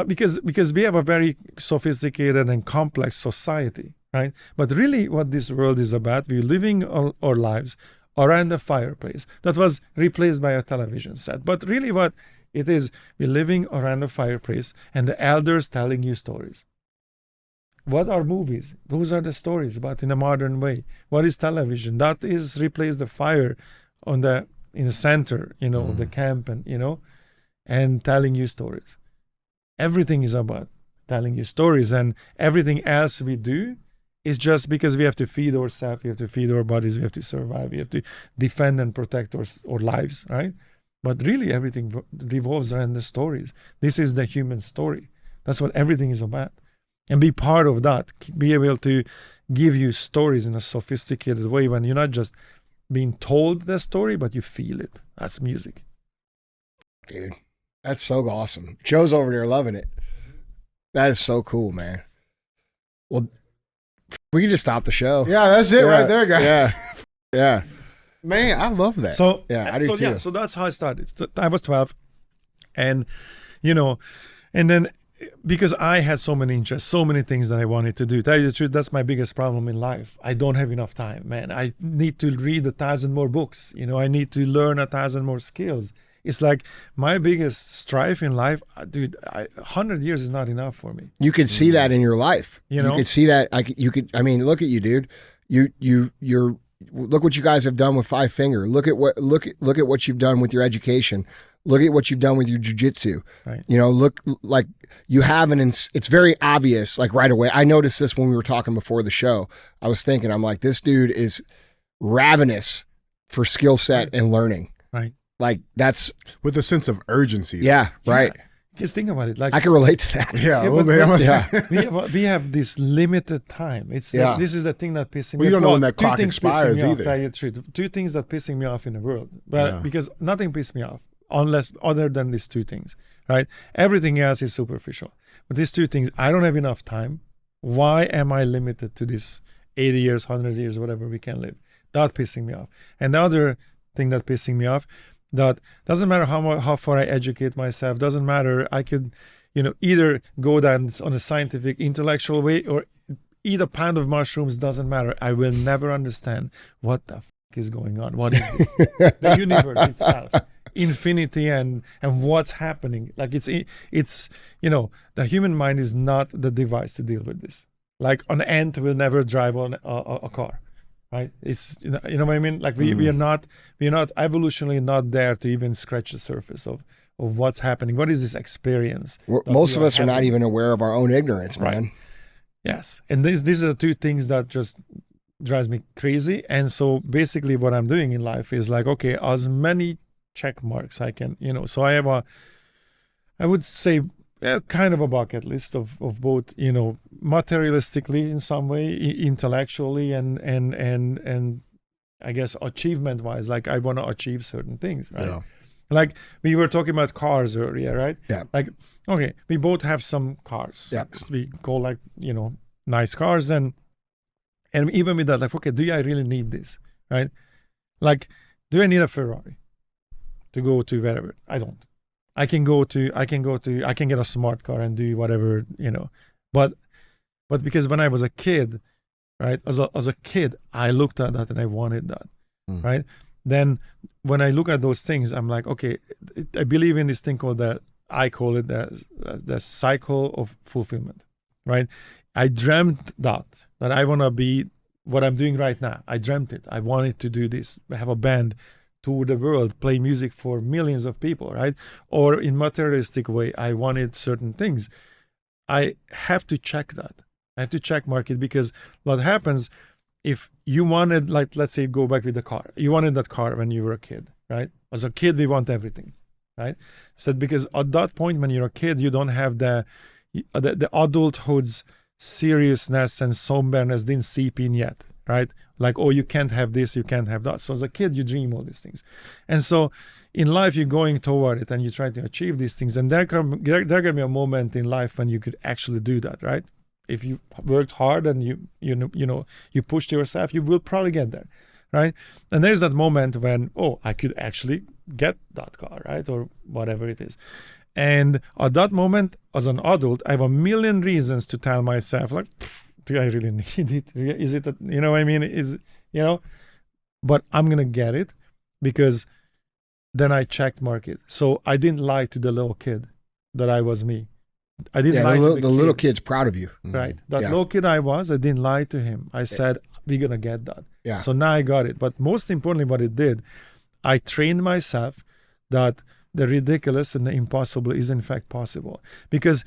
Because we have a very sophisticated and complex society, right? But really what this world is about, we're living our lives around a fireplace that was replaced by a television set. But really what it is, we're living around a fireplace and the elders telling you stories. What are movies? Those are the stories, but in a modern way. What is television? That is replace the fire in the center, of the camp and telling you stories. Everything is about telling you stories, and everything else we do is just because we have to feed ourselves, we have to feed our bodies, we have to survive, we have to defend and protect our lives, right? But really everything revolves around the stories. This is the human story. That's what everything is about. And be part of that, be able to give you stories in a sophisticated way when you're not just being told the story, but you feel it. That's music. Dude, that's so awesome. Joe's over there loving it. That is so cool, man. Well, we can just stop the show. Yeah, that's it right there, guys. Yeah. Yeah. Man, I love that. So yeah, I do too. Yeah, so that's how I started. I was 12, and and then because I had so many interests, so many things that I wanted to do. Tell you the truth, that's my biggest problem in life. I don't have enough time, man. I need to read 1,000 more books. I need to learn 1,000 more skills. It's like my biggest strife in life, dude. 100 years is not enough for me. You could see that in your life. You could see that. Look at you, dude. You're look what you guys have done with Five Finger. Look at what you've done with your education. Look at what you've done with your jiu-jitsu. Right. Look like you have it's very obvious, like right away. I noticed this when we were talking before the show. I was thinking, I'm like, this dude is ravenous for skill set and learning. Right. Like that's with a sense of urgency. Yeah, right. Yeah. Just think about it. Like I can relate to that. Yeah, a little bit. Yeah. we have this limited time. This is the thing that pisses me off. You don't know when that clock expires either. Two things that pissing me off in the world, but because nothing pisses me off other than these two things, right? Everything else is superficial. But these two things, I don't have enough time. Why am I limited to this 80 years, 100 years, whatever we can live? That's pissing me off. And the other thing that pissing me off, that doesn't matter how far I educate myself, doesn't matter. I could, either go down on a scientific, intellectual way or eat a pound of mushrooms, doesn't matter. I will never understand what the is going on? What is this? The universe itself, infinity, and what's happening. Like it's the human mind is not the device to deal with this. Like an ant will never drive on a car, right? It's you know what I mean. Like we are not evolutionarily not there to even scratch the surface of what's happening. What is this experience? Most of us are not even aware of our own ignorance, man. Right. Yes, and these are the two things that just drives me crazy. And so basically what I'm doing in life is like, okay, as many check marks I can, so I have I would say kind of a bucket list of both, materialistically in some way, intellectually, and I guess achievement wise, like I want to achieve certain things, right? Yeah. Like we were talking about cars earlier, right? Yeah. Like, okay, we both have some cars. Yeah. We go like, nice cars, and even with that, like, okay, do I really need this, right? Like, do I need a Ferrari to go to wherever? I don't. I can get a smart car and do whatever, But because when I was a kid, right, as a kid, I looked at that and I wanted that, right? Then when I look at those things, I'm like, okay, I believe in this thing I call it the cycle of fulfillment, right? I dreamt that I want to be what I'm doing right now. I dreamt it. I wanted to do this. I have a band, tour the world, play music for millions of people, right? Or in materialistic way, I wanted certain things. I have to check that. I have to check market, because what happens if you wanted, like, let's say, go back with the car. You wanted that car when you were a kid, right? As a kid, we want everything, right? So because at that point when you're a kid, you don't have the adulthood's seriousness and somberness didn't seep in yet, right? Like, oh, you can't have this, you can't have that. So as a kid, you dream all these things. And so in life, you're going toward it and you try to achieve these things. And there can be a moment in life when you could actually do that, right? If you worked hard and you pushed yourself, you will probably get there, right? And there's that moment when, oh, I could actually get that car, right? Or whatever it is. And at that moment, as an adult, I have a million reasons to tell myself, like, do I really need it? Is it, you know what I mean? But I'm going to get it, because then I checked market. So I didn't lie to the little kid that I was me. I didn't lie to the little kid's proud of you. Right. That little kid I didn't lie to him. I said, we're going to get that. Yeah. So now I got it. But most importantly, what it did, I trained myself that the ridiculous and the impossible is in fact possible. Because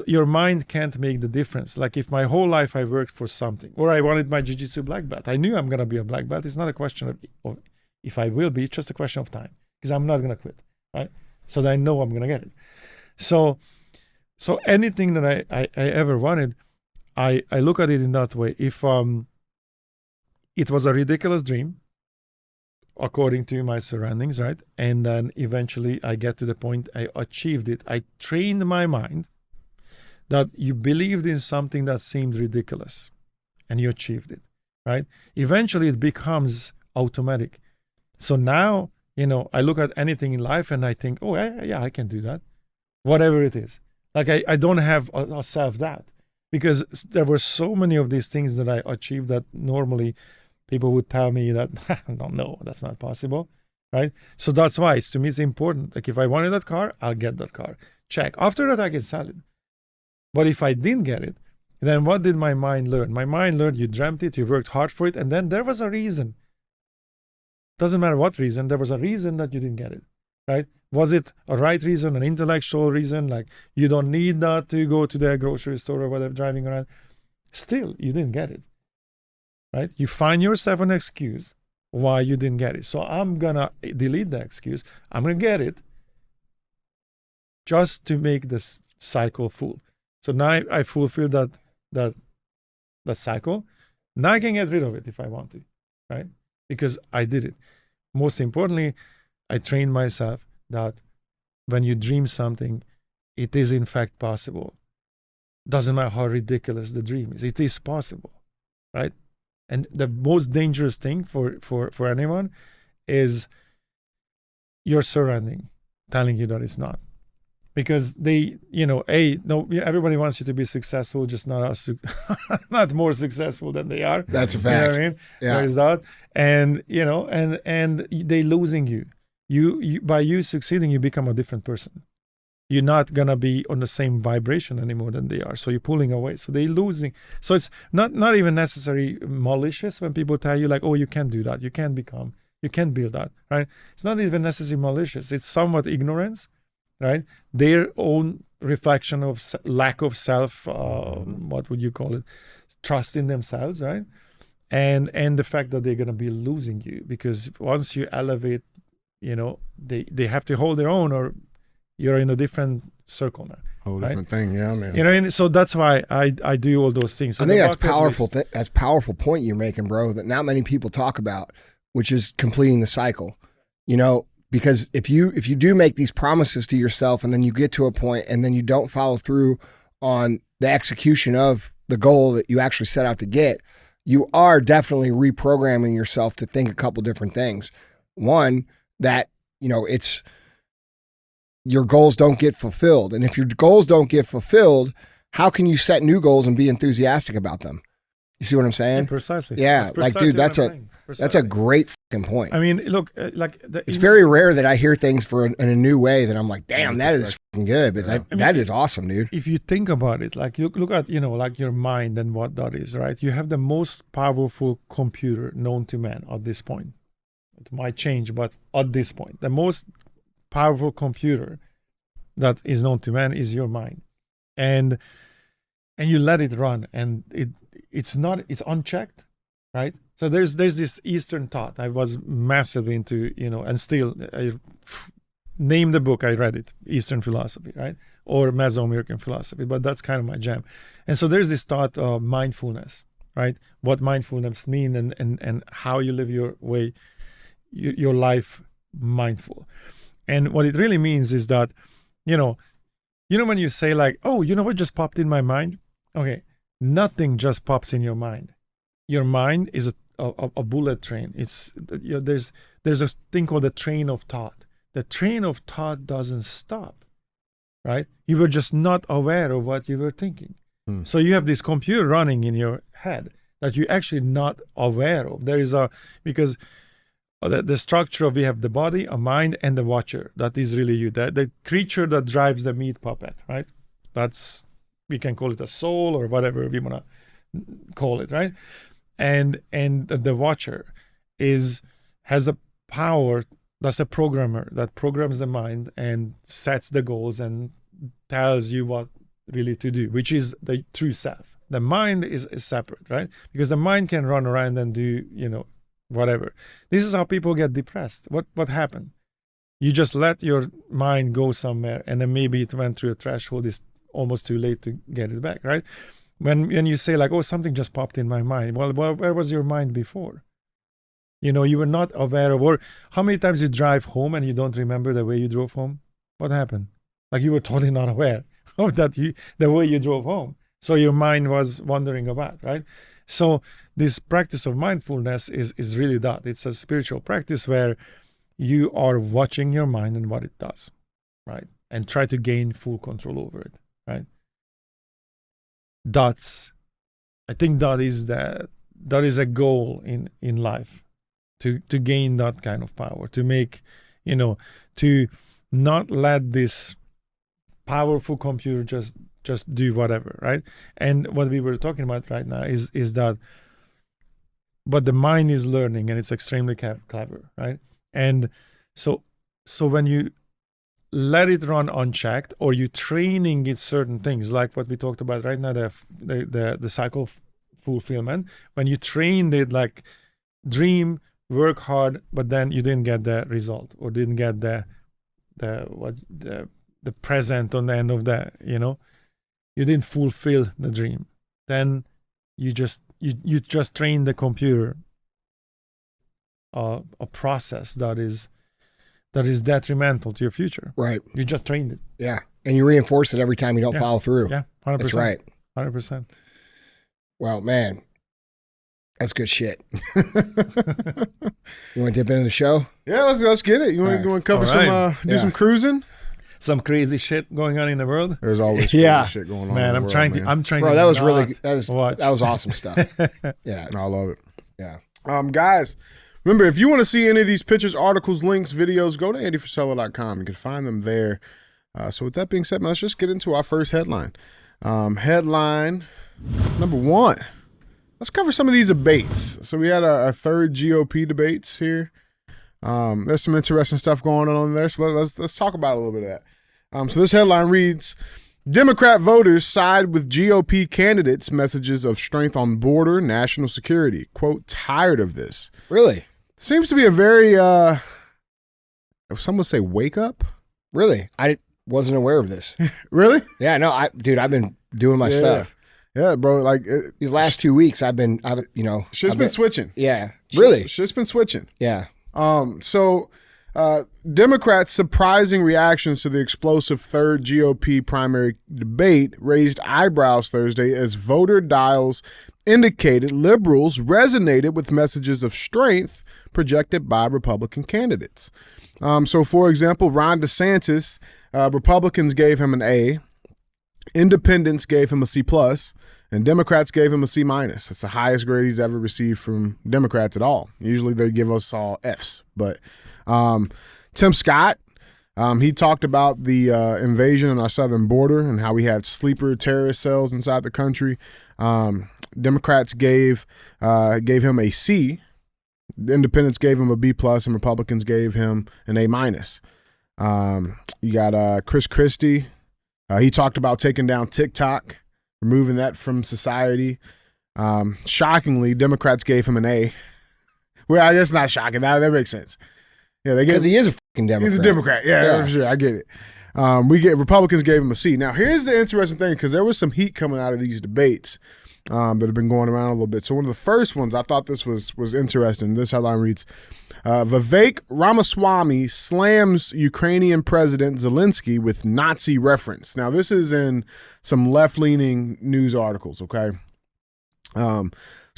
your mind can't make the difference. Like if my whole life I worked for something, or I wanted my jiu-jitsu black belt. I knew I'm going to be a black belt. It's not a question of if I will be, it's just a question of time, because I'm not going to quit, right? So that I know I'm going to get it. So anything that I ever wanted, I look at it in that way. If it was a ridiculous dream, according to my surroundings, right? And then eventually I get to the point I achieved it. I trained my mind that you believed in something that seemed ridiculous and you achieved it, right? Eventually it becomes automatic. So now, I look at anything in life and I think, oh, yeah, I can do that. Whatever it is. Like I don't have a self-doubt, because there were so many of these things that I achieved that normally people would tell me that, no, that's not possible, right? So that's why to me it's important. Like if I wanted that car, I'll get that car. Check. After that, I can sell it. But if I didn't get it, then what did my mind learn? My mind learned you dreamt it, you worked hard for it, and then there was a reason. Doesn't matter what reason, there was a reason that you didn't get it, right? Was it a right reason, an intellectual reason? Like you don't need that to go to the grocery store or whatever, driving around. Still, you didn't get it, right? You find yourself an excuse why you didn't get it. So I'm going to delete the excuse. I'm going to get it just to make this cycle full. So now I fulfill that cycle. Now I can get rid of it if I want to, right? Because I did it. Most importantly, I trained myself that when you dream something, it is in fact possible. Doesn't matter how ridiculous the dream is. It is possible, right? And the most dangerous thing for anyone is your surrounding telling you that it's not. because they, everybody wants you to be successful, just not more successful than they are. That's a You know fact. what I mean? Yeah. There is that, and and they losing you. You by you succeeding, you become a different person. You're not gonna be on the same vibration anymore than they are. So you're pulling away. So they're losing. So it's not even necessarily malicious when people tell you like, oh, you can't do that. You can't build that, right? It's not even necessarily malicious. It's somewhat ignorance, right? Their own reflection of lack of self, what would you call it? Trust in themselves, right? And the fact that they're gonna be losing you because once you elevate, they have to hold their own or you're in a different circle now. Whole right? different thing, yeah, man. You know what I mean? So that's why I do all those things. So I think that's powerful. That's powerful point you're making, bro, that not many people talk about, which is completing the cycle. Because if you do make these promises to yourself and then you get to a point and then you don't follow through on the execution of the goal that you actually set out to get, you are definitely reprogramming yourself to think a couple different things. One, that, it's your goals don't get fulfilled. And if your goals don't get fulfilled, how can you set new goals and be enthusiastic about them? You see what I'm saying? Precisely. Yeah. That's Dude, that's precisely. a great fucking point. I mean, look, It's very rare that I hear things in a new way that I'm like, damn, that is fucking good. But that is awesome, dude. If you think about it, like you look at, like your mind and what that is, right? You have the most powerful computer known to man at this point. It might change, but at this point, the most powerful computer that is known to man is your mind. And you let it run and it's unchecked, right? So there's this Eastern thought I was massively into, and still I name the book, I read it, Eastern philosophy, right? Or Mesoamerican philosophy, but that's kind of my jam. And so there's this thought of mindfulness, right? What mindfulness mean and how you live your life mindful. And what it really means is that, when you say like, oh, you know what just popped in my mind? Okay, nothing just pops in your mind. Your mind is a bullet train. It's there's a thing called the train of thought. The train of thought doesn't stop, right? You were just not aware of what you were thinking. So you have this computer running in your head that you're actually not aware of. Because the structure of, we have the body, a mind, and the watcher. That is really you. The creature that drives the meat puppet, right? We can call it a soul or whatever we want to call it, right? And the watcher has a power. That's a programmer that programs the mind and sets the goals and tells you what really to do, which is the true self. The mind is separate, right? Because the mind can run around and do, whatever. This is how people get depressed. What happened? You just let your mind go somewhere and then maybe it went through a threshold. It's almost too late to get it back, right? When you say like, oh, something just popped in my mind. Well, where was your mind before? You were not aware of, or how many times you drive home and you don't remember the way you drove home? What happened? Like you were totally not aware of the way you drove home. So your mind was wandering about, right? So this practice of mindfulness is really that. It's a spiritual practice where you are watching your mind and what it does, right? And try to gain full control over it, right? I think that is a goal in life, to gain that kind of power, to make, to not let this powerful computer just do whatever, right? And what we were talking about right now is that, but the mind is learning and it's extremely clever, right? And so when you let it run unchecked, or you training it certain things, like what we talked about right now, the cycle fulfillment, when you trained it like dream, work hard, but then you didn't get the result or didn't get the present on the end of that, you didn't fulfill the dream, then you just train the computer a process that is detrimental to your future. Right. You just trained it. Yeah. And you reinforce it every time you don't follow through. Yeah, 100%. That's right. 100%. Well, man, that's good shit. You want to dip into the show? Yeah, let's get it. You want to cover some, do some cruising? some crazy shit going on in the world. There's always crazy Yeah. shit going on. Man, in the I'm world, trying man. to Bro, that was really watch. that was awesome stuff. Yeah. I love it. Yeah. Guys, remember, if you want to see any of these pictures, articles, links, videos, go to andyfrisella.com. You can find them there. So with that being said, man, let's just get into our first headline. Headline number one. Let's cover some of these debates. So we had our third GOP debates here. There's some interesting stuff going on there. So let's talk about a little bit of that. So this headline reads, Democrat voters side with GOP candidates' messages of strength on border, national security. Quote, tired of this. Really? Seems to be a very, some would say wake up. Really? I wasn't aware of this. Really? Yeah, no, I've been doing my stuff. Yeah, bro. Like These last 2 weeks, I've been switching. Yeah. Really? Shit's been switching. Yeah. So Democrats' surprising reactions to the explosive third GOP primary debate raised eyebrows Thursday as voter dials indicated liberals resonated with messages of strength projected by Republican candidates. So, for example, Ron DeSantis, Republicans gave him an A, Independents gave him a C+, and Democrats gave him a C-. It's the highest grade he's ever received from Democrats at all. Usually they give us all Fs. But Tim Scott, he talked about the invasion on our southern border and how we had sleeper terrorist cells inside the country. Democrats gave him a C. The Independents gave him a B+, and Republicans gave him an A-. You got Chris Christie. He talked about taking down TikTok, removing that from society. Shockingly, Democrats gave him an A. Well, that's not shocking. That makes sense. Yeah, Because he is a fucking Democrat. He's a Democrat. Yeah, for sure. I get it. Republicans gave him a C. Now, here's the interesting thing, because there was some heat coming out of these debates that have been going around a little bit. So one of the first ones, I thought this was interesting. This headline reads, Vivek Ramaswamy slams Ukrainian President Zelensky with Nazi reference. Now, this is in some left-leaning news articles, okay? So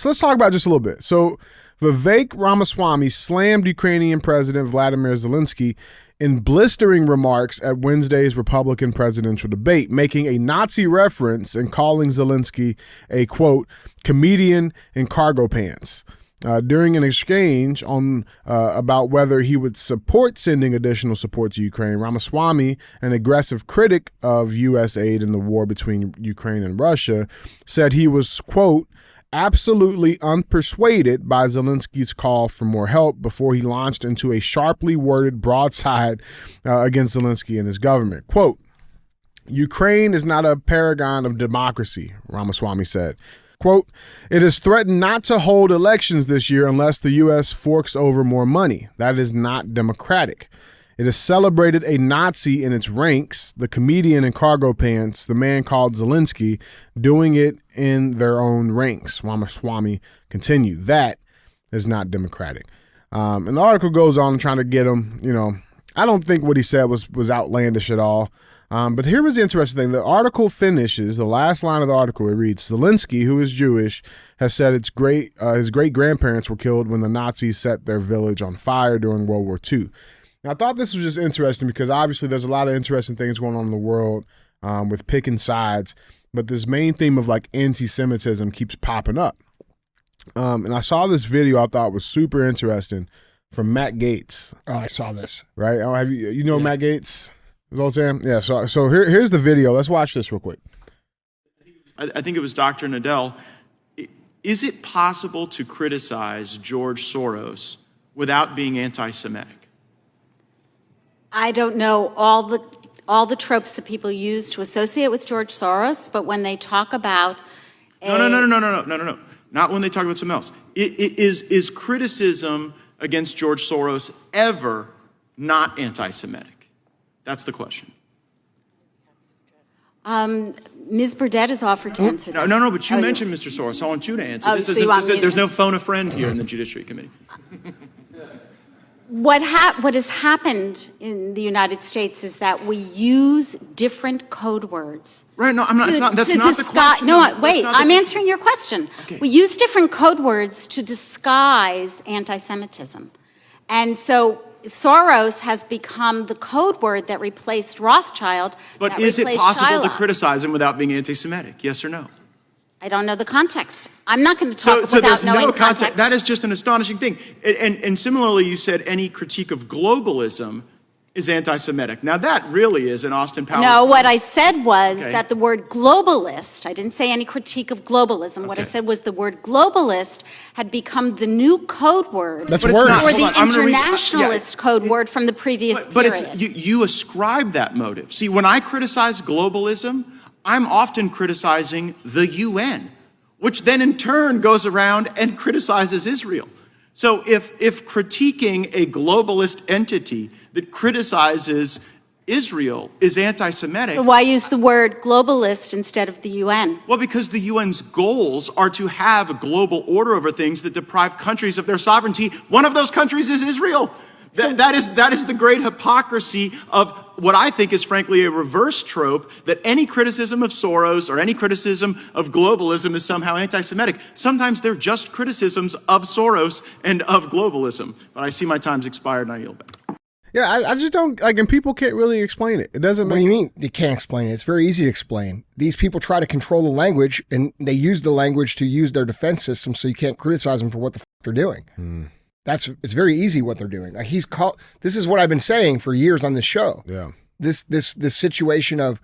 let's talk about it just a little bit. So Vivek Ramaswamy slammed Ukrainian President Vladimir Zelensky in blistering remarks at Wednesday's Republican presidential debate, making a Nazi reference and calling Zelensky a, quote, comedian in cargo pants. During an exchange about whether he would support sending additional support to Ukraine, Ramaswamy, an aggressive critic of U.S. aid in the war between Ukraine and Russia, said he was, quote, absolutely unpersuaded by Zelensky's call for more help before he launched into a sharply worded broadside against Zelensky and his government. Quote, Ukraine is not a paragon of democracy, Ramaswamy said. Quote, it has threatened not to hold elections this year unless the U.S. forks over more money. That is not democratic. It has celebrated a Nazi in its ranks, the comedian in cargo pants, the man called Zelensky, doing it in their own ranks. Ramaswamy continued. That is not democratic. And the article goes on trying to get him, I don't think what he said was outlandish at all. But here was the interesting thing. The article finishes, the last line of the article, it reads, Zelensky, who is Jewish, has said his great-grandparents were killed when the Nazis set their village on fire during World War II. Now, I thought this was just interesting because obviously there's a lot of interesting things going on in the world with picking sides, but this main theme of like anti-Semitism keeps popping up. And I saw this video I thought was super interesting from Matt Gaetz. Oh, I saw this. Right? Oh, have you Matt Gaetz? Zoltan? Yeah, so here's the video. Let's watch this real quick. I think it was Dr. Nadell. Is it possible to criticize George Soros without being anti-Semitic? I don't know all the tropes that people use to associate with George Soros, but when they talk about No. Not when they talk about something else. Is criticism against George Soros ever not anti-Semitic? That's the question. Ms. Burdett has offered to answer that. No, but you mentioned Mr. Soros. I want you to answer. There's no phone a friend here in the Judiciary Committee. What has happened in the United States is that we use different code words. Right, no, I'm not. That's not the question. No, wait, I'm answering your question. Okay. We use different code words to disguise anti-Semitism. And so Soros has become the code word that replaced Rothschild. But that is it replaced possible to Shylock. criticize him without being anti-Semitic? Yes or no? I don't know the context. I'm not going to talk So without there's knowing no context. That is just an astonishing thing. And similarly, you said any critique of globalism is anti-Semitic. Now that really is an Austin Powers. No, what I said was Okay. that the word globalist, I didn't say any critique of globalism. What I Okay. said was the word globalist had become the new code word That's But it's worse. not. or Hold the on, I'm gonna read- internationalist code word from the previous But period. it's you ascribe that motive. See, when I criticize globalism, I'm often criticizing the UN, which then in turn goes around and criticizes Israel. So if critiquing a globalist entity that criticizes Israel is anti-Semitic, So why use the word globalist instead of the UN? well, because the UN's goals are to have a global order over things that deprive countries of their sovereignty. One of those countries is Israel. That is the great hypocrisy of what I think is frankly a reverse trope, that any criticism of Soros or any criticism of globalism is somehow anti-Semitic. Sometimes they're just criticisms of Soros and of globalism. But I see my time's expired and I yield back. Yeah, I just don't like, and people can't really explain it. It doesn't What make do you mean you can't explain it? It's very easy to explain. These people try to control the language, and they use the language to use their defense system, so you can't criticize them for what the they're doing. It's very easy what they're doing. Like this is what I've been saying for years on this show. Yeah. This situation of,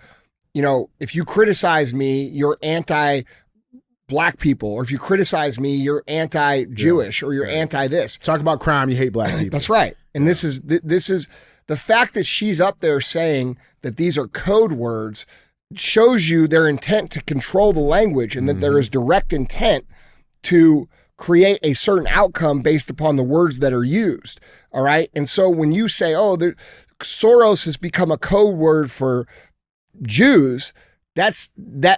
if you criticize me, you're anti-black people, or if you criticize me, you're anti-Jewish, or you're anti-this. Talk about crime, you hate black people. That's right. And this is the fact that she's up there saying that these are code words shows you their intent to control the language, and that there is direct intent to create a certain outcome based upon the words that are used. All right. And so when you say, Soros has become a code word for Jews,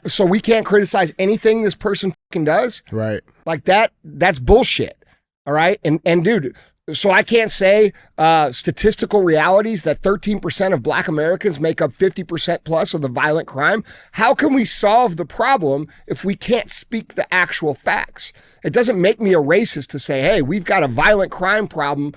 so we can't criticize anything this person fucking does. Right. Like that's bullshit. All right. And dude, so I can't say statistical realities that 13% of black Americans make up 50% plus of the violent crime. How can we solve the problem if we can't speak the actual facts? It doesn't make me a racist to say, hey, we've got a violent crime problem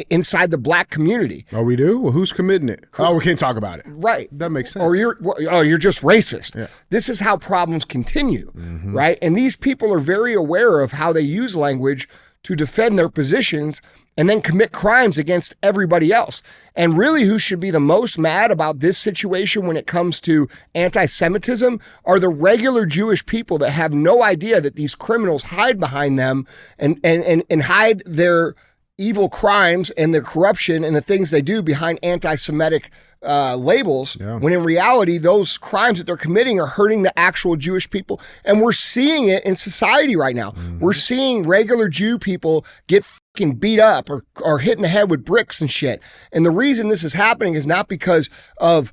inside the black community. Oh, we do? Well, who's committing it? Oh, we can't talk about it. Right. That makes sense. Or you're just racist. Yeah. This is how problems continue, right? And these people are very aware of how they use language to defend their positions and then commit crimes against everybody else. And really, who should be the most mad about this situation when it comes to anti-Semitism are the regular Jewish people that have no idea that these criminals hide behind them and hide their evil crimes and their corruption and the things they do behind anti-Semitic labels, when in reality, those crimes that they're committing are hurting the actual Jewish people. And we're seeing it in society right now. We're seeing regular Jew people get fucking beat up or hit in the head with bricks and shit. And the reason this is happening is not because of,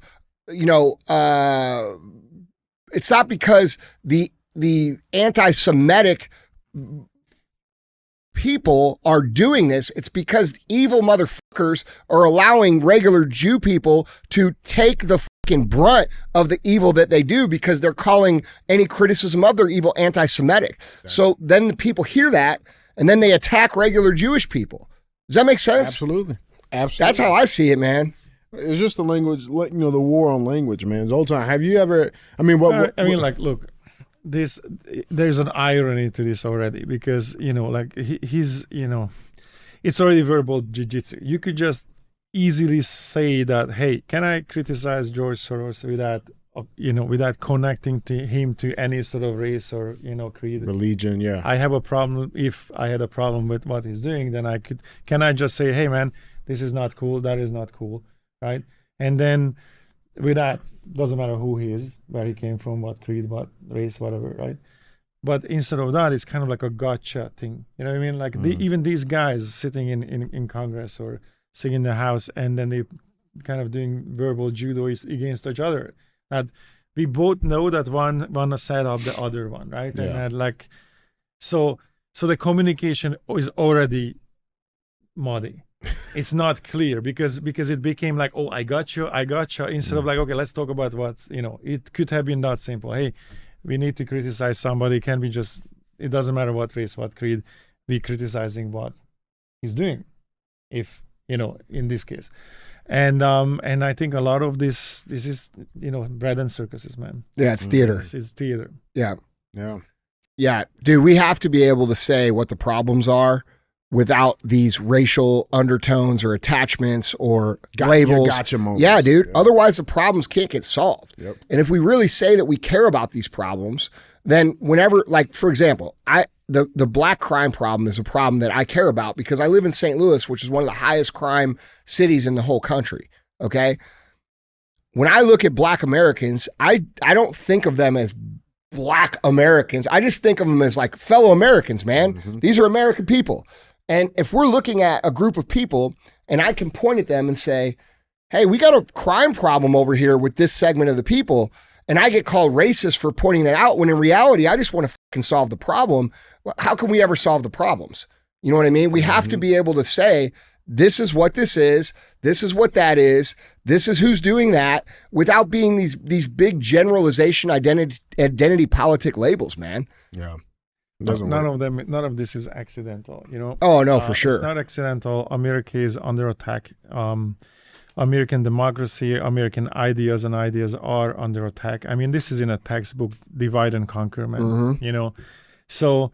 it's not because the anti-Semitic people are doing this. It's because evil motherfuckers are allowing regular Jew people to take the fucking brunt of the evil that they do, because they're calling any criticism of their evil anti-Semitic. So then the people hear that, and then they attack regular Jewish people. Does that make sense? Absolutely. That's how I see it, man. It's just the language, the war on language, man. Zoltan, have you ever, look, there's an irony to this already, because he's it's already verbal jiu-jitsu. You could just easily say that, hey, can I criticize George Soros without connecting him to any sort of race or creed, religion? Yeah, I have a problem. If I had a problem with what he's doing, then can I just say, hey man, this is not cool, that is not cool, right? And then with that, doesn't matter who he is, where he came from, what creed, what race, whatever, right? But instead of that, it's kind of like a gotcha thing. You know what I mean? Like even these guys sitting in Congress or sitting in the House, and then they kind of doing verbal judo against each other. That we both know that one set up the other one, right? Yeah. And so the communication is already muddy. It's not clear because it became like, oh, I got you, instead of like, okay, let's talk about what's, it could have been that simple. Hey, we need to criticize somebody. Can we just, it doesn't matter what race, what creed, we criticizing what he's doing. If, in this case. And I think a lot of this is, bread and circuses, man. Yeah, it's theater. This is theater. Yeah. Yeah. Yeah, dude, we have to be able to say what the problems are without these racial undertones or attachments or labels. Gotcha moments. Yeah, dude. Yeah. Otherwise, the problems can't get solved. Yep. And if we really say that we care about these problems, then whenever, like, for example, the black crime problem is a problem that I care about because I live in St. Louis, which is one of the highest crime cities in the whole country, okay? When I look at black Americans, I don't think of them as black Americans. I just think of them as like fellow Americans, man. Mm-hmm. These are American people. And if we're looking at a group of people and I can point at them and say, hey, we got a crime problem over here with this segment of the people, and I get called racist for pointing that out, when in reality, I just want to fucking solve the problem. How can we ever solve the problems? You know what I mean? We have to be able to say, this is what this is what that is, this is who's doing that, without being these big generalization identity politic labels, man. Yeah. None of this is accidental, Oh, no, for sure. It's not accidental. America is under attack. American democracy, American ideas are under attack. I mean, this is in a textbook, divide and conquer, man. Mm-hmm. So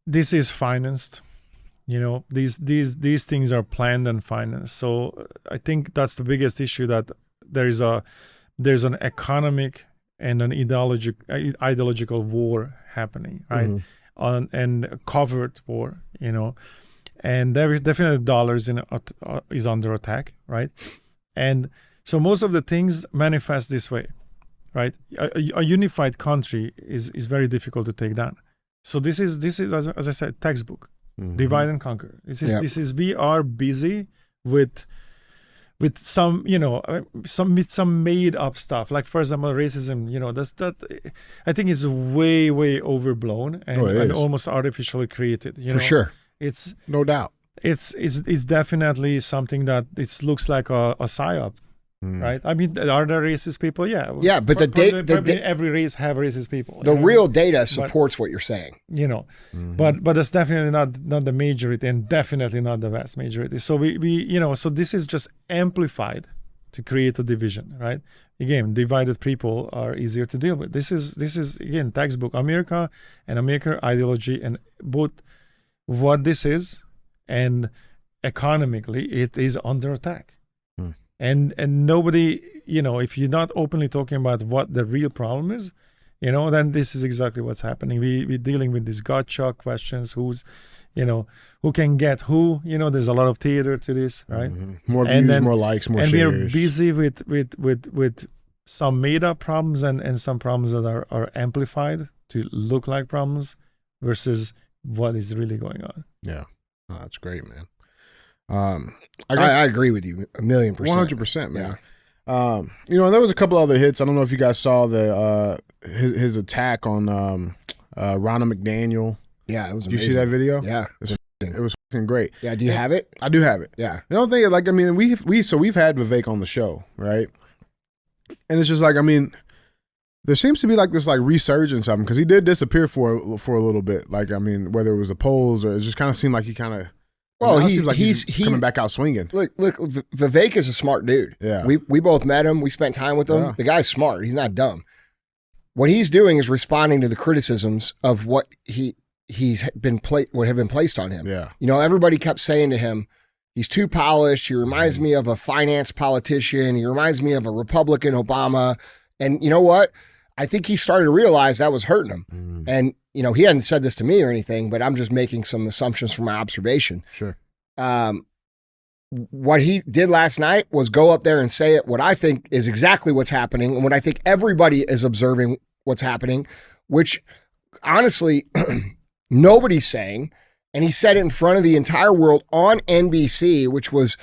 this is financed. These things are planned and financed. So I think that's the biggest issue, that there's an economic and an ideological war happening, right? Mm-hmm. And a covert war, and there is definitely dollars is under attack, right? And so most of the things manifest this way, right? A unified country is very difficult to take down. So this is as I said, textbook. Mm-hmm. Divide and conquer. This is we are busy with some some made up stuff, like, for example, racism. That I think is way overblown and almost artificially created. For sure, it's no doubt. It's definitely something that it looks like a psyop. Right? I mean, are there racist people? Yeah. Yeah, but every race have racist people. The real data supports what you're saying. Mm-hmm. But that's definitely not the majority, and definitely not the vast majority. So so this is just amplified to create a division, right? Again, divided people are easier to deal with. This is again textbook America and American ideology, and both what this is and economically it is under attack. And nobody, if you're not openly talking about what the real problem is, then this is exactly what's happening. We're dealing with these gotcha questions, who can get who, there's a lot of theater to this, right? Mm-hmm. More views, more likes, more shares. And we're busy with some made up problems and some problems that are amplified to look like problems versus what is really going on. Yeah. Oh, that's great, man. I agree with you 1,000,000%. 100%, man. Yeah. There was a couple other hits. I don't know if you guys saw his attack on Ronna McDaniel. Yeah, it was amazing. Did you see that video? Yeah. It was fucking great. Yeah, do you have it? I do have it. Yeah. The only thing, we've had Vivek on the show, right? And it's just like, there seems to be like this like resurgence of him, because he did disappear for a little bit. Like, whether it was the polls or it just kind of seemed like he kind of. Well, he's coming back out swinging. Look, Vivek is a smart dude. Yeah. We both met him. We spent time with him. Yeah. The guy's smart. He's not dumb. What he's doing is responding to the criticisms of what what have been placed on him. Yeah. Everybody kept saying to him, he's too polished. He reminds me of a finance politician. He reminds me of a Republican Obama. And you know what? I think he started to realize that was hurting him. And he hadn't said this to me or anything, but I'm just making some assumptions from my observation. Sure. What he did last night was go up there and say what I think is exactly what's happening, and what I think everybody is observing what's happening, which honestly, nobody's saying. And he said it in front of the entire world on NBC, which was,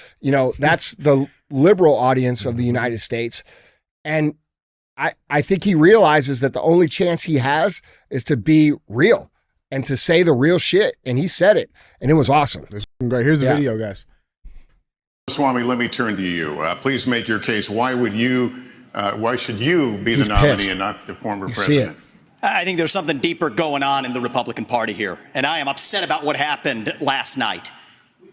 that's the liberal audience of the United States. And I think he realizes that the only chance he has is to be real and to say the real shit. And he said it, and it was awesome. Great. Here's the video, guys. Swami, let me turn to you. Please make your case. Why should you be He's the nominee pissed. and not the former You president? see it. I think there's something deeper going on in the Republican Party here, and I am upset about what happened last night.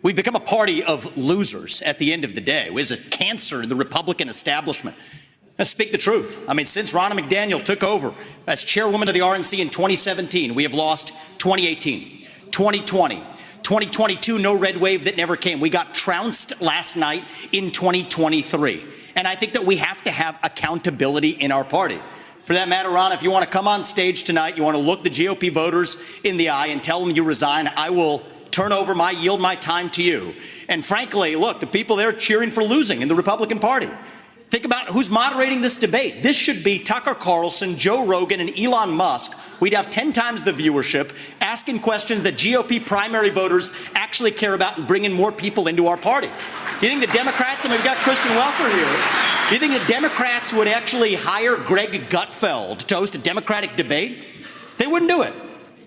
We've become a party of losers at the end of the day. There's a cancer in the Republican establishment. Let's speak the truth. I mean, since Ronna McDaniel took over as chairwoman of the RNC in 2017, we have lost 2018, 2020, 2022, no red wave that never came. We got trounced last night in 2023. And I think that we have to have accountability in our party. For that matter, Ron, if you want to come on stage tonight, you want to look the GOP voters in the eye and tell them you resign, I will yield my time to you. And frankly, look, the people there cheering for losing in the Republican Party. Think about who's moderating this debate. This should be Tucker Carlson, Joe Rogan, and Elon Musk. We'd have 10 times the viewership, asking questions that GOP primary voters actually care about and bringing more people into our party. Do you think the Democrats, and we've got Kristen Welker here, do you think the Democrats would actually hire Greg Gutfeld to host a Democratic debate? They wouldn't do it.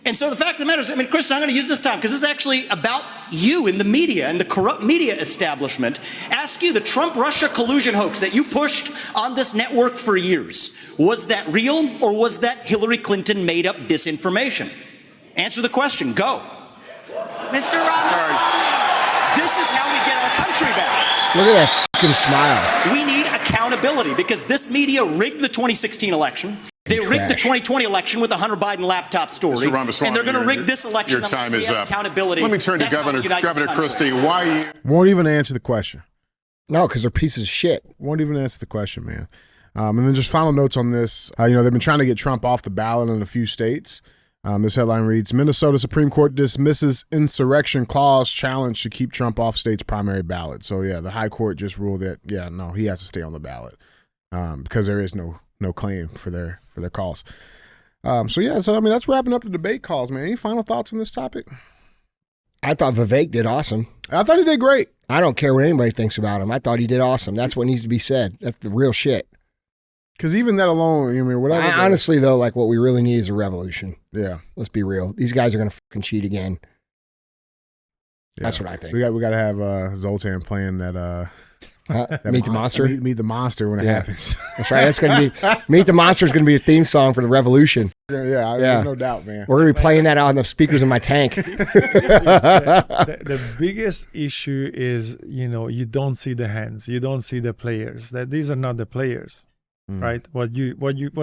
And so the fact of the matter is, I mean, Kristen, I'm going to use this time because this is actually about you in the media and the corrupt media establishment. Ask you, the Trump-Russia collusion hoax that you pushed on this network for years, was that real or was that Hillary Clinton made up disinformation? Answer the question. Go. Mr. Roberts. Sorry. This is how we get our country back. Look at that fucking smile. We need accountability because this media rigged the 2016 election. They rigged the 2020 election with the Hunter Biden laptop story, Mr. Ramaswamy, and they're going to rig this election. Your time is up. Accountability. Let me turn to That's Governor Christie. Why you? Won't even answer the question. No, because they're pieces of shit. Won't even answer the question, man. And then just final notes on this. They've been trying to get Trump off the ballot in a few states. This headline reads, Minnesota Supreme Court dismisses insurrection clause challenge to keep Trump off state's primary ballot. So, yeah, the high court just ruled that, he has to stay on the ballot because there is no claim for their cause. That's wrapping up the debate calls, man. Any final thoughts on this topic? I thought Vivek did awesome. I thought he did great. I don't care what anybody thinks about him. I thought he did awesome. That's what needs to be said. That's the real shit. Because even that alone, whatever. Honestly, though, like what we really need is a revolution. Yeah. Let's be real. These guys are going to fucking cheat again. Yeah. That's what I think. We got to have Zoltan playing that. Meet the Monster? Meet the Monster when it happens. That's right. That's going to be Meet the Monster is going to be a theme song for the revolution. Yeah, there's no doubt, man. We're going to be playing that on the speakers in my tank. The biggest issue is, you don't see the hands, you don't see the players. That these are not the players, right? What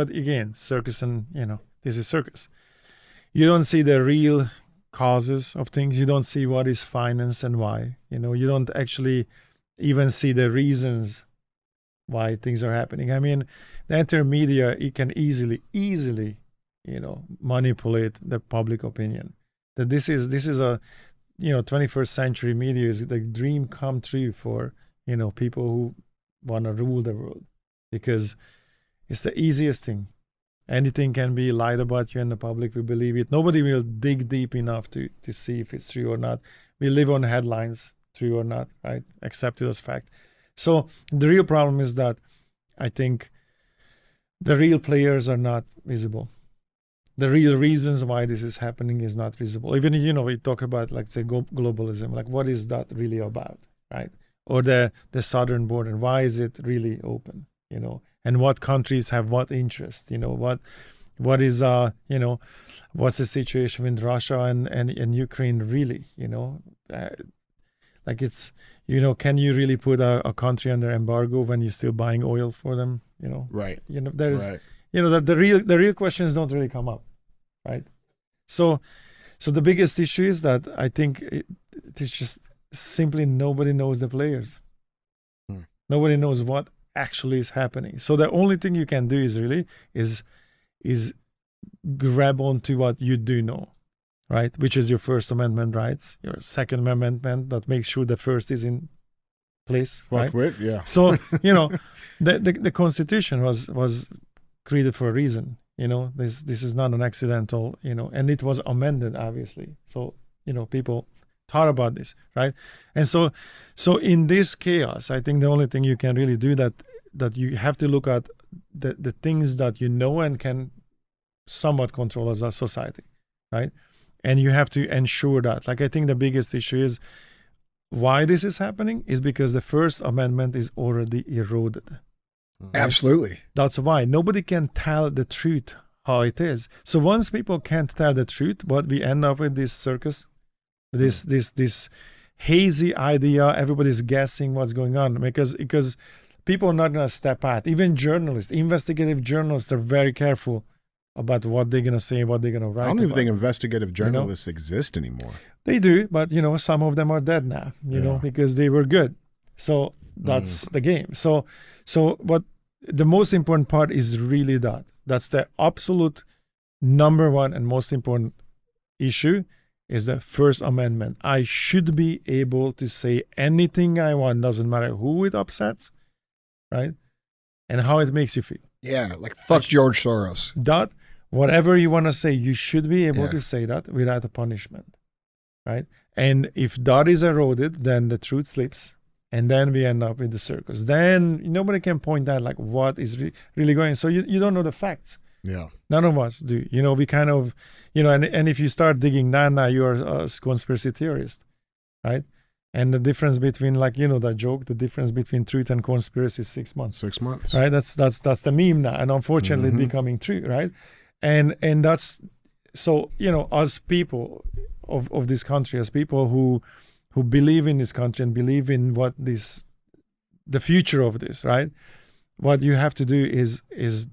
again? Circus, and this is circus. You don't see the real causes of things. You don't see what is finance and why. You don't actually even see the reasons why things are happening. I mean, the entire media, it can easily, manipulate the public opinion. That this is a, 21st century media is the dream come true for, people who want to rule the world, because it's the easiest thing. Anything can be lied about you and the public will believe it. Nobody will dig deep enough to see if it's true or not. We live on headlines, true or not, right? Accepted as fact. So the real problem is that I think the real players are not visible. The real reasons why this is happening is not visible. Even, we talk about, like, say, globalism, like, what is that really about, right? Or the southern border, why is it really open, and what countries have what interest, what is, what's the situation with Russia and Ukraine really, like it's, can you really put a country under embargo when you're still buying oil for them? Right. There's, right. The real questions don't really come up, right? So the biggest issue is that I think it's just simply nobody knows the players. Nobody knows what actually is happening. So the only thing you can do is grab onto what you do know. Right, which is your First Amendment rights, your Second Amendment that makes sure the first is in place. Right? With, yeah. So the Constitution was created for a reason. This is not an accidental. And it was amended, obviously. So people thought about this, right? And so in this chaos, I think the only thing you can really do that you have to look at the things that and can somewhat control as a society, right? And you have to ensure that. Like, I think the biggest issue is why this is happening is because the First Amendment is already eroded. Absolutely. That's why. Nobody can tell the truth how it is. So once people can't tell the truth, what we end up with this circus, this hazy idea. Everybody's guessing what's going on because people are not going to step out. Even journalists, investigative journalists are very careful about what they're going to say, what they're going to write. I don't even about. think investigative journalists exist anymore. They do, but some of them are dead now, you know, because they were good. So that's the game. So what the most important part is really that. That's the absolute number one and most important issue is the First Amendment. I should be able to say anything I want, doesn't matter who it upsets, right? And how it makes you feel. Yeah, like fuck George Soros. That, whatever you want to say, you should be able to say that without a punishment, right? And if that is eroded, then the truth slips, and then we end up with the circus. Then nobody can point out like what is really going. So you don't know the facts. Yeah. None of us do. We kind of, and if you start digging down now, you're a conspiracy theorist, right? And the difference between that joke, the difference between truth and conspiracy is 6 months. 6 months. Right? That's the meme now. And unfortunately it's becoming true, right? And that's, so, as people of this country, as people who believe in this country and believe in the future of this, right? What you have to do is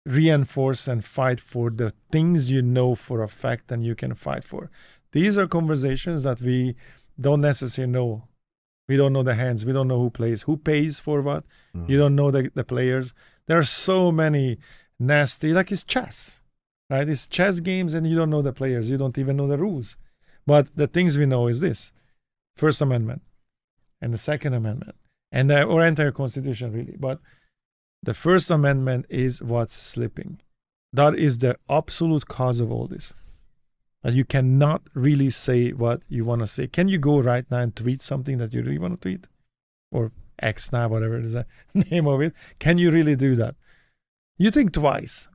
reinforce and fight for the things you know for a fact and you can fight for. These are conversations that we don't necessarily know. We don't know the hands. We don't know who plays, who pays for what. You don't know the players. There are so many nasty, like it's chess, right? It's chess games and you don't know the players. You don't even know the rules. But the things we know is this: First Amendment and the Second Amendment and our entire Constitution, really. But the First Amendment is what's slipping. That is the absolute cause of all this. That you cannot really say what you want to say. Can you go right now and tweet something that you really want to tweet? Or X now, whatever it is the name of it. Can you really do that? You think twice.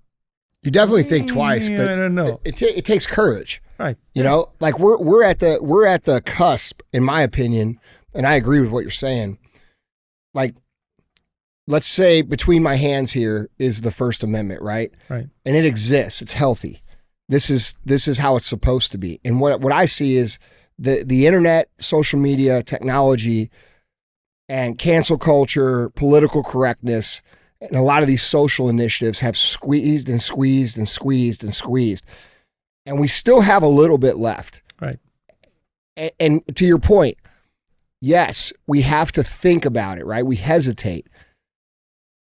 You definitely think twice, but I don't know. It takes courage. Right. Like we're at the cusp, in my opinion, and I agree with what you're saying. Like, let's say between my hands here is the First Amendment, right? Right. And it exists. It's healthy. This is how it's supposed to be. And what I see is the internet, social media, technology, and cancel culture, political correctness, and a lot of these social initiatives have squeezed and squeezed and squeezed and squeezed. And we still have a little bit left. Right. And to your point, yes, we have to think about it, right? We hesitate.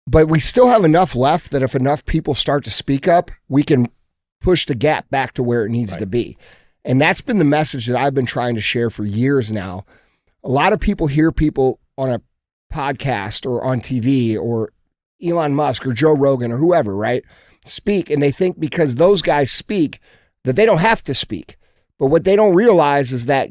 But we still have enough left that if enough people start to speak up, we can push the gap back to where it needs to be. And that's been the message that I've been trying to share for years now. A lot of people hear people on a podcast or on TV or Elon Musk or Joe Rogan or whoever, right, speak, and they think because those guys speak that they don't have to speak. But what they don't realize is that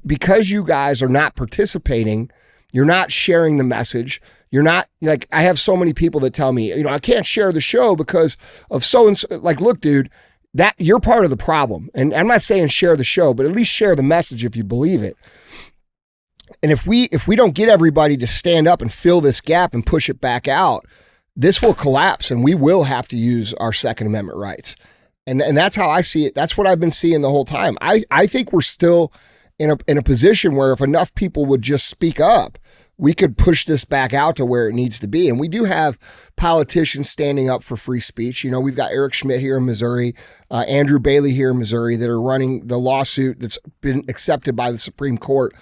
because you guys are not participating, you're not sharing the message. You're not, like, I have so many people that tell me, I can't share the show because of so-and-so. Like, look, dude, that you're part of the problem. And I'm not saying share the show, but at least share the message if you believe it. And if we don't get everybody to stand up and fill this gap and push it back out, this will collapse and we will have to use our Second Amendment rights. And that's how I see it. That's what I've been seeing the whole time. I think we're still in a position where if enough people would just speak up, we could push this back out to where it needs to be. And we do have politicians standing up for free speech. We've got Eric Schmidt here in Missouri, Andrew Bailey here in Missouri that are running the lawsuit that's been accepted by the Supreme Court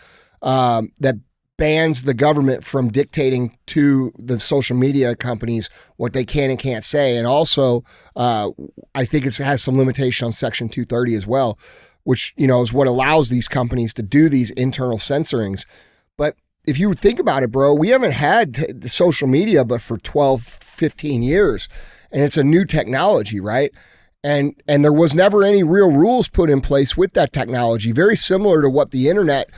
that bans the government from dictating to the social media companies what they can and can't say. And also, I think it has some limitation on Section 230 as well, which, is what allows these companies to do these internal censorings. But if you think about it, bro, we haven't had the social media but for 12, 15 years, and it's a new technology, right? And there was never any real rules put in place with that technology, very similar to what the internet,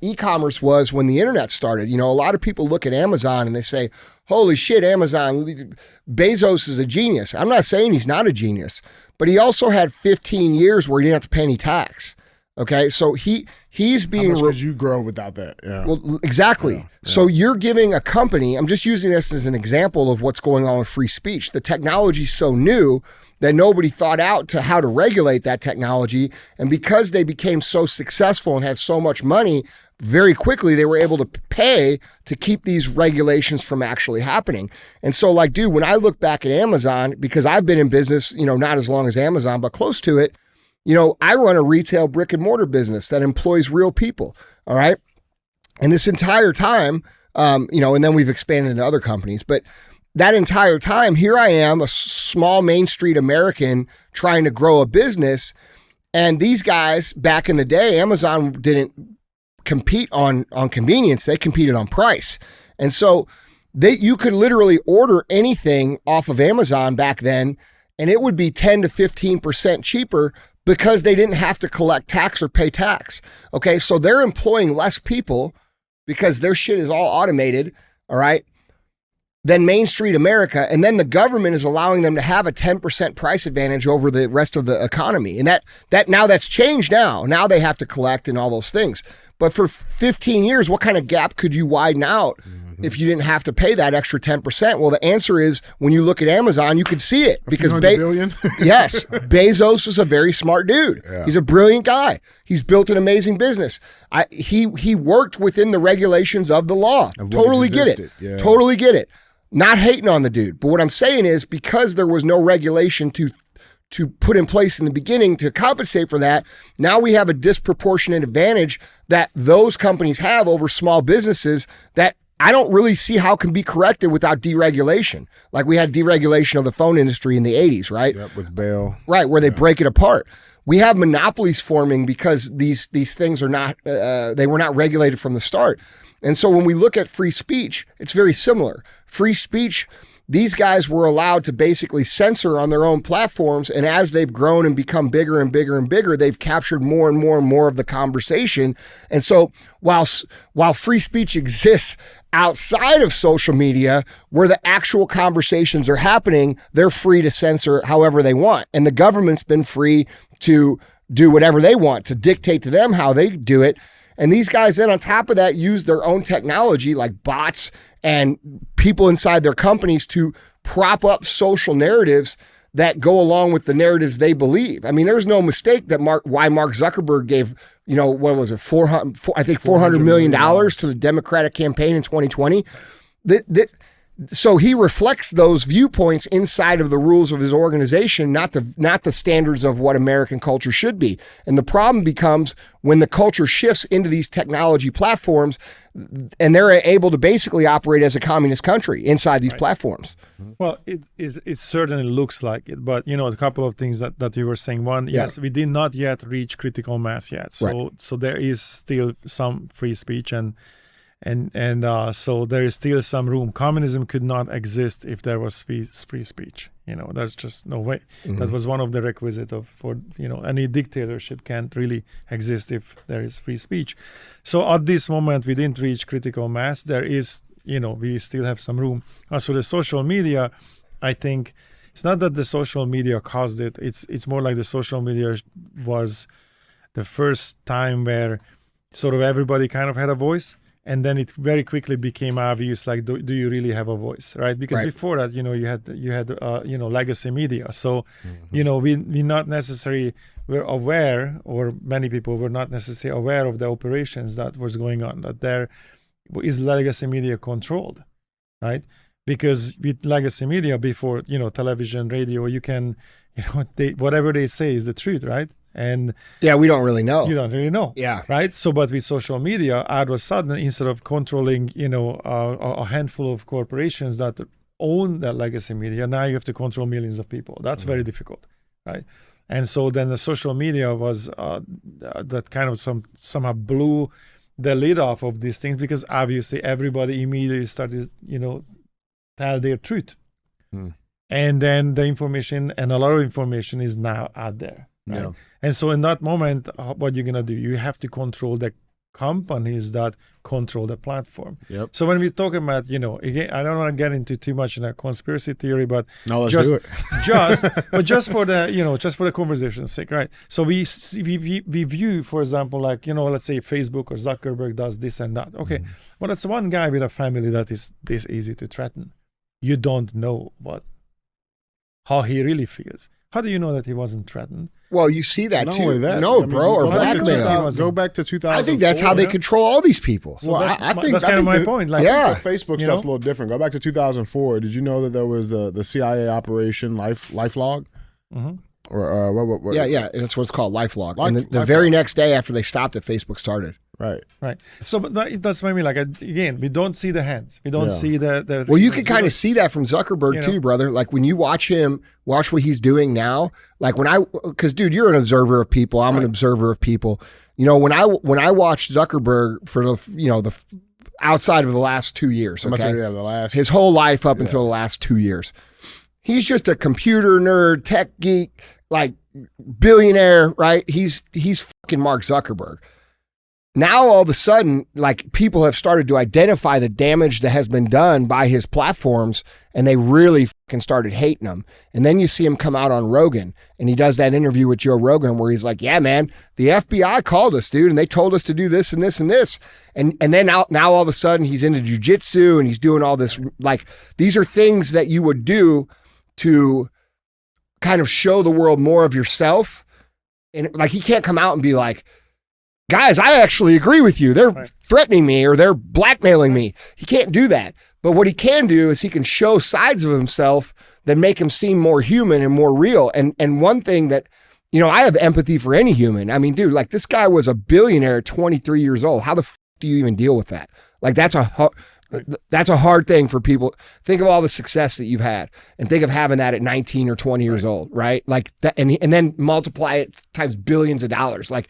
e-commerce was when the internet started. A lot of people look at Amazon and they say, holy shit, Amazon, Bezos is a genius. I'm not saying he's not a genius, but he also had 15 years where he didn't have to pay any tax. Okay, so he's being How much could you grow without that? Yeah. well, exactly. Yeah. So you're giving a company, I'm just using this as an example of what's going on with free speech. The technology's so new that nobody thought out to how to regulate that technology. And because they became so successful and had so much money, very quickly they were able to pay to keep these regulations from actually happening. And so, like, dude, when I look back at Amazon, because I've been in business, not as long as Amazon, but close to it, I run a retail brick and mortar business that employs real people. All right. And this entire time, and then we've expanded into other companies, but that entire time, here I am, a small Main Street American trying to grow a business. And these guys back in the day, Amazon didn't compete on convenience. They competed on price. And so you could literally order anything off of Amazon back then, and it would be 10 to 15% cheaper because they didn't have to collect tax or pay tax. Okay, so they're employing less people because their shit is all automated, all right, than Main Street America. And then the government is allowing them to have a 10% price advantage over the rest of the economy. And that now that's changed now. Now they have to collect and all those things. But for 15 years, what kind of gap could you widen out if you didn't have to pay that extra 10%? Well, the answer is when you look at Amazon, you could see it because billion? Yes, Bezos is a very smart dude. Yeah. He's a brilliant guy. He's built an amazing business. He worked within the regulations of the law. Totally get it. Yeah. Totally get it. Not hating on the dude. But what I'm saying is because there was no regulation to put in place in the beginning to compensate for that, now we have a disproportionate advantage that those companies have over small businesses that I don't really see how can be corrected without deregulation. Like we had deregulation of the phone industry in the 80s, right? Yep, with Bell. Right, where they break it apart. We have monopolies forming because these things are not, they were not regulated from the start. And so when we look at free speech, it's very similar. Free speech, these guys were allowed to basically censor on their own platforms. And as they've grown and become bigger and bigger and bigger, they've captured more and more and more of the conversation. And so while free speech exists outside of social media, where the actual conversations are happening, they're free to censor however they want. And the government's been free to do whatever they want, to dictate to them how they do it. And these guys then on top of that use their own technology like bots and people inside their companies to prop up social narratives that go along with the narratives they believe. I mean, there's no mistake that why Mark Zuckerberg gave, what was it, $400 million to the Democratic campaign in 2020. So he reflects those viewpoints inside of the rules of his organization, not the standards of what American culture should be. And the problem becomes when the culture shifts into these technology platforms and they're able to basically operate as a communist country inside these platforms. Well, it certainly looks like it, but a couple of things that you were saying. One, yes, we did not yet reach critical mass yet. So there is still some free speech and so there is still some room. Communism could not exist if there was free speech. There's just no way. Mm-hmm. That was one of the requisites for any dictatorship can't really exist if there is free speech. So at this moment, we didn't reach critical mass. There is, we still have some room. As for the social media, I think it's not that the social media caused it. It's more like the social media was the first time where sort of everybody kind of had a voice. And then it very quickly became obvious, like, do you really have a voice, right? Because before that, you had legacy media. So, we not necessarily were aware, or many people were not necessarily aware of the operations that was going on, that there is legacy media controlled, right? Because with legacy media before, television, radio, you can, whatever they say is the truth, right? And yeah, we don't really know. You don't really know. Yeah. Right. So, but with social media, all of a sudden, instead of controlling, a handful of corporations that own that legacy media, now you have to control millions of people. That's very difficult. Right. And so then the social media was that kind of somehow blew the lid off of these things, because obviously everybody immediately started, tell their truth. And then the information, and a lot of information is now out there. Right? Yeah. And so in that moment, what you're going to do, you have to control the companies that control the platform. Yep. So when we talk about, again, I don't want to get into too much in a conspiracy theory, but No, let's just do it. just for the conversation's sake, right? So we view, for example, like, let's say Facebook or Zuckerberg does this and that. Okay, well, that's one guy with a family that is this easy to threaten. You don't know how he really feels. How do you know that he wasn't threatened? Well, you see that Not too. only that, No, I mean, bro, or go back to blackmail. 2000 Go back to 2004. I think that's how they control all these people. So Well, that's, I think that's kind of my the- point. Like, Yeah. The Facebook You stuff's a know? little different. Go back to 2004. Did you know that there was the CIA operation LifeLog? Mhm. Or what? Yeah, that's what it's called, LifeLog. Life- And the LifeLog. very next day after they stopped it, Facebook started. Right. Right. So but that's what I mean. Like, again, we don't see the hands. We don't Yeah. see the Well, you can kind of see that from Zuckerberg You know? too, brother. Like when you watch what he's doing now. Like because dude, you're an observer of people. I'm an observer of people. When I watched Zuckerberg for the outside of the last 2 years, I'm gonna say, okay, the last. his whole life up until the last 2 years, he's just a computer nerd, tech geek, like billionaire, right? He's fucking Mark Zuckerberg. Now all of a sudden, like people have started to identify the damage that has been done by his platforms, and they really fucking started hating him. And then you see him come out on Rogan, and he does that interview with Joe Rogan where he's like, "Yeah, man, the FBI called us, dude, and they told us to do this and this and this." And then now all of a sudden he's into jujitsu and he's doing all this. Like these are things that you would do to kind of show the world more of yourself. And like he can't come out and be like, "Guys, I actually agree with you. They're threatening me or they're blackmailing me." He can't do that. But what he can do is he can show sides of himself that make him seem more human and more real. And one thing that, I have empathy for any human. I mean, dude, like this guy was a billionaire at 23 years old. How the f do you even deal with that? Like that's a hard thing for people. Think of all the success that you've had and think of having that at 19 or 20 years old, right? Like that, and then multiply it times billions of dollars. Like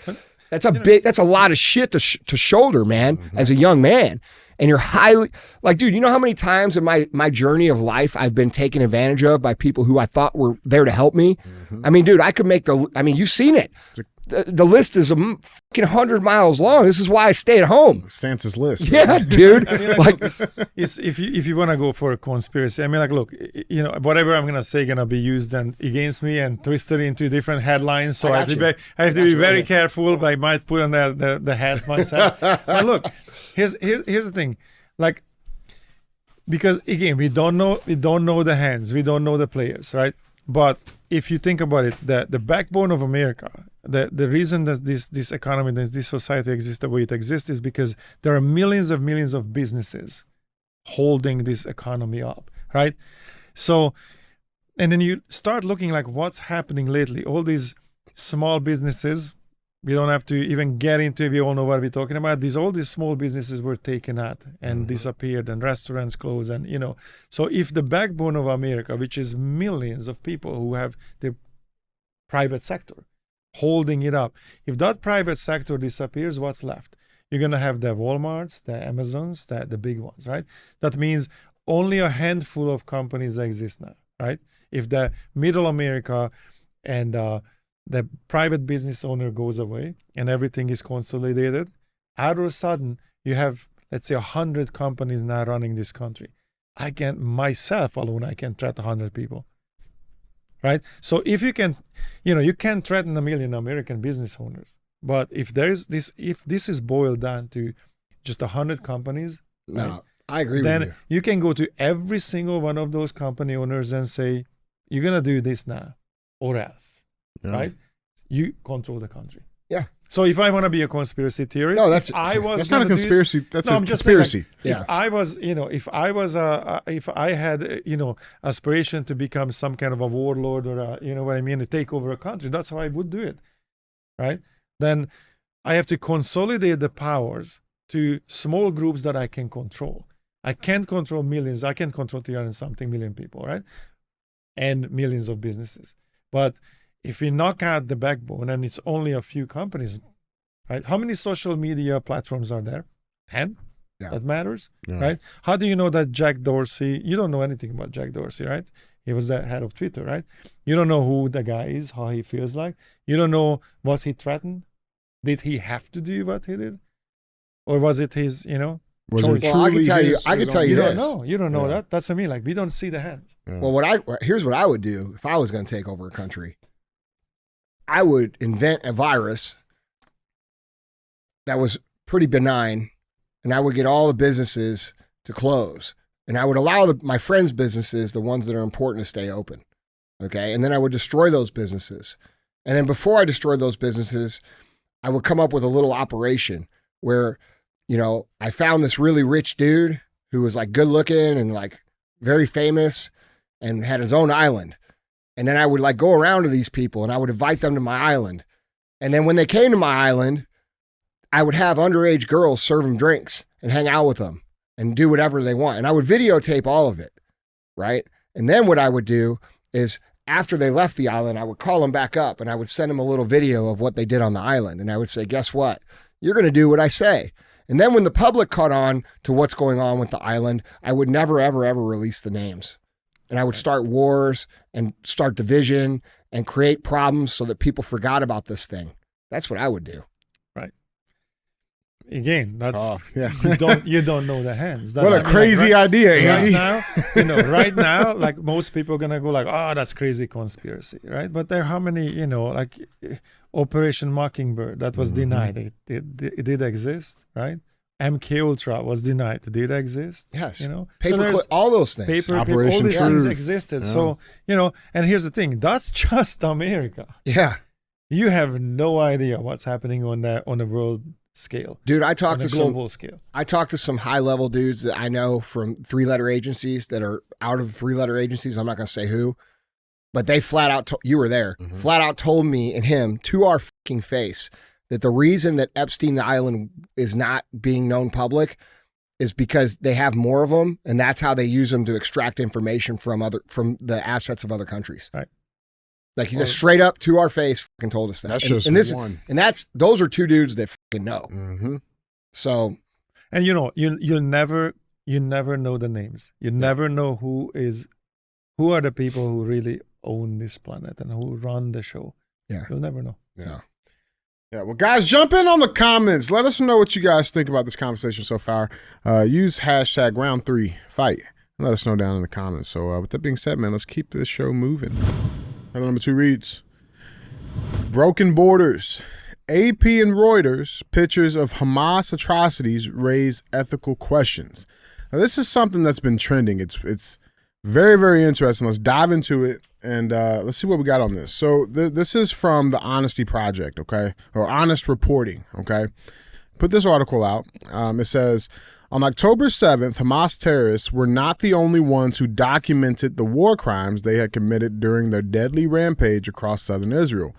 that's a lot of shit to shoulder, man, as a young man. And you're highly, like, dude, you know how many times in my journey of life I've been taken advantage of by people who I thought were there to help me? I mean, dude, I could make you've seen it. The list is fucking 100 miles long. This is why I stay at home. Sansa's list. Yeah, dude. I mean, like, it's if you want to go for a conspiracy, I mean, like, look, whatever I'm gonna say gonna be used and against me and twisted into different headlines. So I have to be very careful. I might put on the hat myself. But look, here's the thing, like, because again, we don't know the hands, we don't know the players, right? But if you think about it, the backbone of America, the reason that this economy, this society exists the way it exists is because there are millions of businesses holding this economy up, right? So, and then you start looking like what's happening lately. All these small businesses, we don't have to even get into it. We all know what we're talking about. All these small businesses were taken out and disappeared, and restaurants closed, and So if the backbone of America, which is millions of people who have the private sector holding it up, if that private sector disappears, what's left? You're gonna have the Walmarts, the Amazons, the big ones, right? That means only a handful of companies exist now, right? If the middle America and the private business owner goes away and everything is consolidated, out of a sudden you have, let's say, 100 companies now running this country. Myself alone, I can threaten 100 people, right? So if you can, you can threaten 1 million American business owners, but if this is boiled down to just 100 companies, No, right, I agree then with you can go to every single one of those company owners and say, "You're gonna do this now, or else." Yeah. Right? You control the country. Yeah. So if I want to be a conspiracy theorist, No, that's That's not a gonna do this- conspiracy. That's No, a I'm just saying, conspiracy. like, Yeah. if I had, aspiration to become some kind of a warlord or to take over a country, that's how I would do it, right? Then I have to consolidate the powers to small groups that I can control. I can't control millions. I can control 300-something million people, right? And millions of businesses. But if we knock out the backbone and it's only a few companies, right? How many social media platforms are there? 10? Yeah. That matters, Yeah. right? How do you know that Jack Dorsey, you don't know anything about Jack Dorsey, right? He was the head of Twitter, right? You don't know who the guy is, how he feels like. You don't know, was he threatened? Did he have to do what he did? or was it his, Was choice? it Well, I can truly tell you- his- I can his tell own- you You this. don't know. You don't know that. That's what I mean. Like, we don't see the hands. Well, here's what I would do if I was going to take over a country. I would invent a virus that was pretty benign, and I would get all the businesses to close, and I would allow my friends' businesses, the ones that are important, to stay open. Okay, and then I would destroy those businesses, and then before I destroyed those businesses, I would come up with a little operation where, I found this really rich dude who was like good looking and like very famous and had his own island. And then I would like go around to these people and I would invite them to my island. And then when they came to my island, I would have underage girls serve them drinks and hang out with them and do whatever they want. And I would videotape all of it, right? And then what I would do is after they left the island, I would call them back up and I would send them a little video of what they did on the island. And I would say, guess what? You're going to do what I say. And then when the public caught on to what's going on with the island, I would never, ever, ever release the names. And I would start wars and start division and create problems so that people forgot about this thing. That's what I would do. Right. Again, that's yeah. you don't know the hands. That's, What a crazy idea, Andy. Right now, like most people are gonna go like, oh, that's crazy conspiracy, right? But there are how many, like Operation Mockingbird that was denied. It did exist, right? MK Ultra was denied. Did it exist? Yes. So Paperclip, all those things. all Operation these things Truth. existed. Yeah. So, and here's the thing, that's just America. Yeah. You have no idea what's happening on a world scale. Dude, I On talked a to global scale. I talked to some high-level dudes that I know from 3-letter agencies that are out of the 3-letter agencies. I'm not going to say who, but they flat out, you were there, flat out told me and him to our fucking face that the reason that Epstein Island is not being known public is because they have more of them, and that's how they use them to extract information from the assets of other countries. Right. Like, just straight up to our face fucking told us that. That's and, just and this, one. and those are two dudes that fucking know. Mm-hmm. So, And you'll never know the names. You never know who are the people who really own this planet and who run the show. Yeah. You'll never know. no. Yeah, well, guys, jump in on the comments. Let us know what you guys think about this conversation so far. Use hashtag #round3fight. Let us know down in the comments. So with that being said, man, let's keep this show moving. Headline number 2 reads, Broken Borders. AP and Reuters, pictures of Hamas atrocities raise ethical questions. Now, this is something that's been trending. It's very, very interesting. Let's dive into it and let's see what we got on this. So this is from the Honesty Project, okay? Or Honest Reporting, okay? Put this article out. It says, on October 7th, Hamas terrorists were not the only ones who documented the war crimes they had committed during their deadly rampage across southern Israel.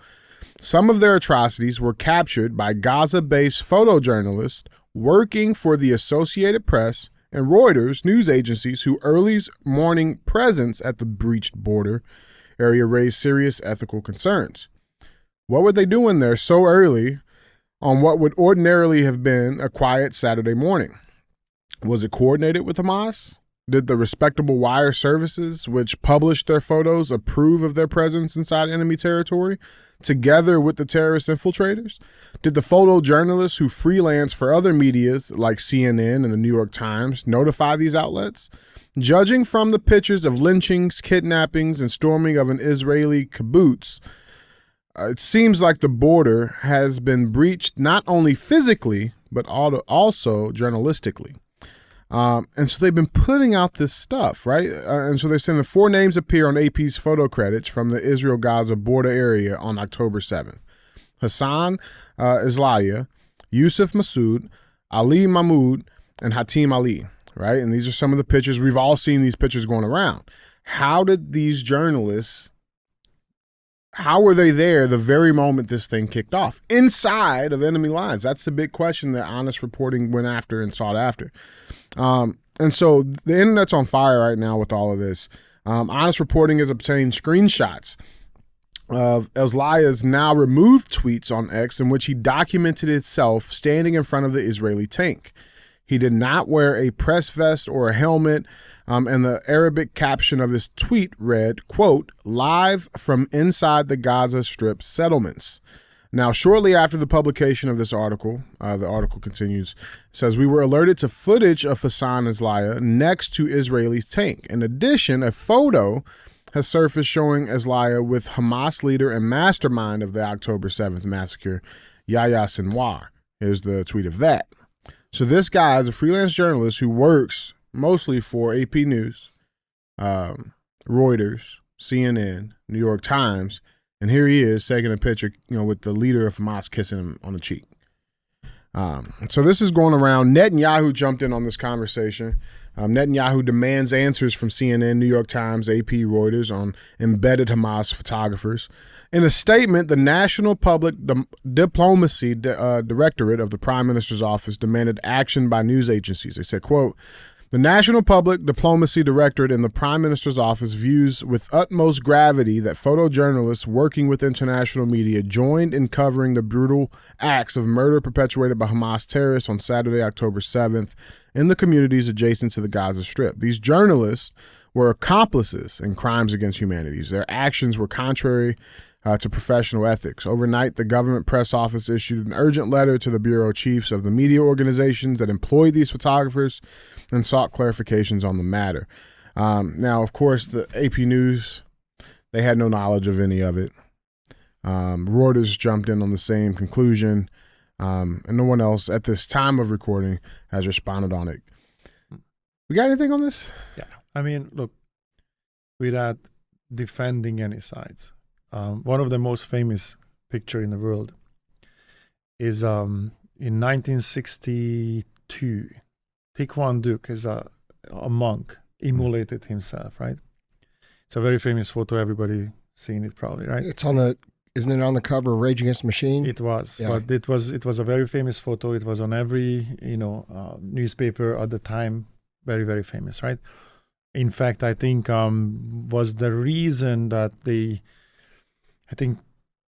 Some of their atrocities were captured by Gaza-based photojournalists working for the Associated Press and Reuters news agencies whose early morning presence at the breached border area raised serious ethical concerns. What were they doing there so early on what would ordinarily have been a quiet Saturday morning? Was it coordinated with Hamas? Did the respectable wire services, which published their photos, approve of their presence inside enemy territory, together with the terrorist infiltrators? Did the photojournalists who freelance for other media like CNN and the New York Times notify these outlets? Judging from the pictures of lynchings, kidnappings, and storming of an Israeli kibbutz, it seems like the border has been breached not only physically, but also journalistically. And so they've been putting out this stuff, right? And so they're saying the 4 names appear on AP's photo credits from the Israel-Gaza border area on October 7th. Hassan Islaya, Yusuf Masood, Ali Mahmoud, and Hatim Ali, right? And these are some of the pictures. We've all seen these pictures going around. How did these journalists, how were they there the very moment this thing kicked off? Inside of enemy lines? That's the big question that Honest Reporting went after and sought after. And so the internet's on fire right now with all of this. Honest Reporting has obtained screenshots of Islaya's now removed tweets on X in which he documented himself standing in front of the Israeli tank. He did not wear a press vest or a helmet, and the Arabic caption of his tweet read, quote, live from inside the Gaza Strip settlements. Now, shortly after the publication of this article, the article continues, says, we were alerted to footage of Hassan Nasrallah next to Israeli tank. In addition, a photo has surfaced showing Nasrallah with Hamas leader and mastermind of the October 7th massacre, Yahya Sinwar. Here's the tweet of that. So this guy is a freelance journalist who works mostly for AP News, Reuters, CNN, New York Times, and here he is taking a picture, with the leader of Hamas kissing him on the cheek. So this is going around. Netanyahu jumped in on this conversation. Netanyahu demands answers from CNN, New York Times, AP, Reuters on embedded Hamas photographers. In a statement, the National Public Diplomacy Directorate of the Prime Minister's office demanded action by news agencies. They said, quote, the National Public Diplomacy Directorate in the Prime Minister's office views with utmost gravity that photojournalists working with international media joined in covering the brutal acts of murder perpetuated by Hamas terrorists on Saturday, October 7th in the communities adjacent to the Gaza Strip. These journalists were accomplices in crimes against humanity. Their actions were contrary to professional ethics. Overnight, the government press office issued an urgent letter to the bureau chiefs of the media organizations that employed these photographers and sought clarifications on the matter. Now, of course, the AP News, they had no knowledge of any of it. Reuters jumped in on the same conclusion, and no one else at this time of recording has responded on it. We got anything on this? Yeah. I mean, look, without defending any sides, one of the most famous picture in the world is in 1962, Tikhwan Duke is a monk, immolated himself, right? It's a very famous photo. Everybody seen it probably, right? Isn't it on the cover of Rage Against the Machine? It was, yeah. But it was a very famous photo. It was on every, newspaper at the time. Very, very famous, right? In fact, I think was the reason that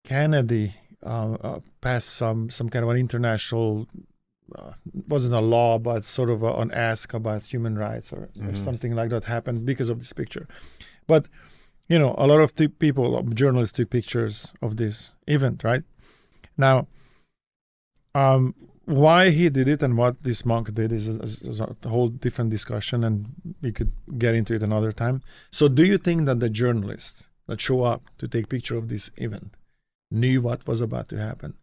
Kennedy passed some kind of an international, wasn't a law, but sort of an ask about human rights or something like that happened because of this picture. But, a lot of journalists took pictures of this event, right? Now, why he did it and what this monk did is a whole different discussion, and we could get into it another time. So do you think that the journalists that show up to take picture of this event knew what was about to happen?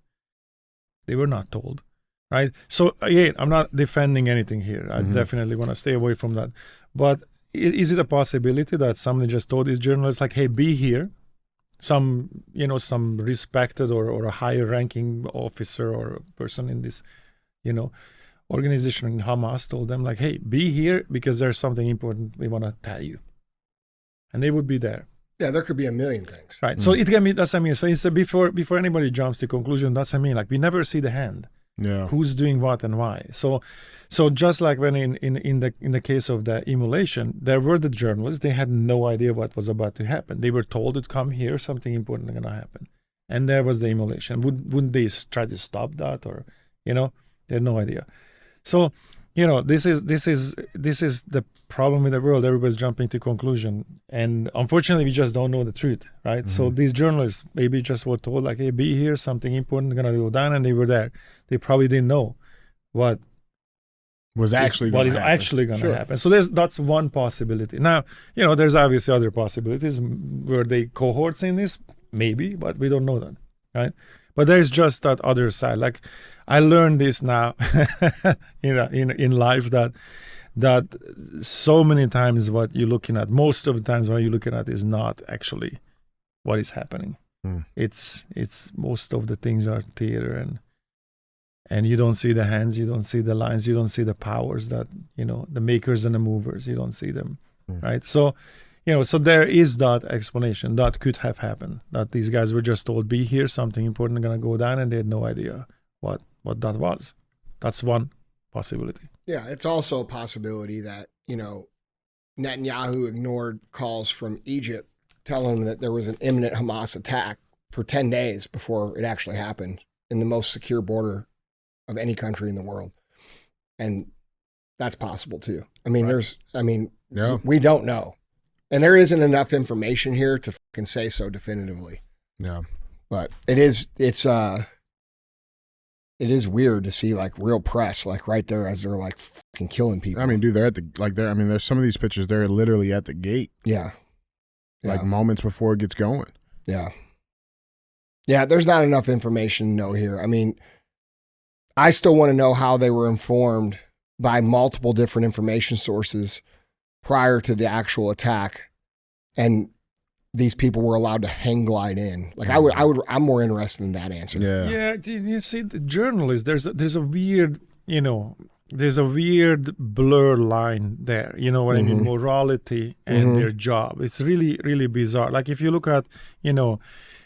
They were not told, right? So again, I'm not defending anything here. I definitely want to stay away from that. But is it a possibility that somebody just told these journalists, like, hey, be here? Some respected or a higher ranking officer or person in this, organization in Hamas told them, like, hey, be here because there's something important we want to tell you. And they would be there. Yeah, there could be a million things. Right. So it can be, that's what I mean. So it's before anybody jumps to conclusion, that's what I mean. Like, we never see the hand. Yeah. Who's doing what and why. So just like when in the case of the immolation, there were the journalists, they had no idea what was about to happen. They were told to come here, something important is going to happen. And there was the immolation. Wouldn't they try to stop that, or they had no idea. So, this is the problem with the world. Everybody's jumping to conclusion. And unfortunately, we just don't know the truth, right? So these journalists maybe just were told, like, hey, be here, something important is going to go down, and they were there. They probably didn't know what is actually going to happen. So that's one possibility. Now, there's obviously other possibilities. Were they cohorts in this? Maybe, but we don't know that, right? But there's just that other side. Like, I learned this now, in life that so many times what you're looking at, most of the times what you're looking at is not actually what is happening. It's most of the things are theater, and you don't see the hands, you don't see the lines, you don't see the powers that, the makers and the movers, you don't see them, right? So, so there is that explanation that could have happened, that these guys were just told, be here, something important is going to go down, and they had no idea what that was. That's one possibility. Yeah, it's also a possibility that, Netanyahu ignored calls from Egypt telling him that there was an imminent Hamas attack for 10 days before it actually happened in the most secure border of any country in the world. And that's possible too. I mean, we don't know. And there isn't enough information here to fucking say so definitively. Yeah. But it is weird to see like real press like right there as they're like fucking killing people. I mean, dude, they're at the there's some of these pictures, they're literally at the gate. Yeah. Like moments before it gets going. Yeah. Yeah, there's not enough information to know here. I mean, I still want to know how they were informed by multiple different information sources prior to the actual attack, and these people were allowed to hang glide in. Like I'm more interested in that answer. Yeah. Yeah, you see, the journalists, there's a weird, there's a weird blur line there. You know what I mean? Morality and their job. It's really, really bizarre. Like if you look at,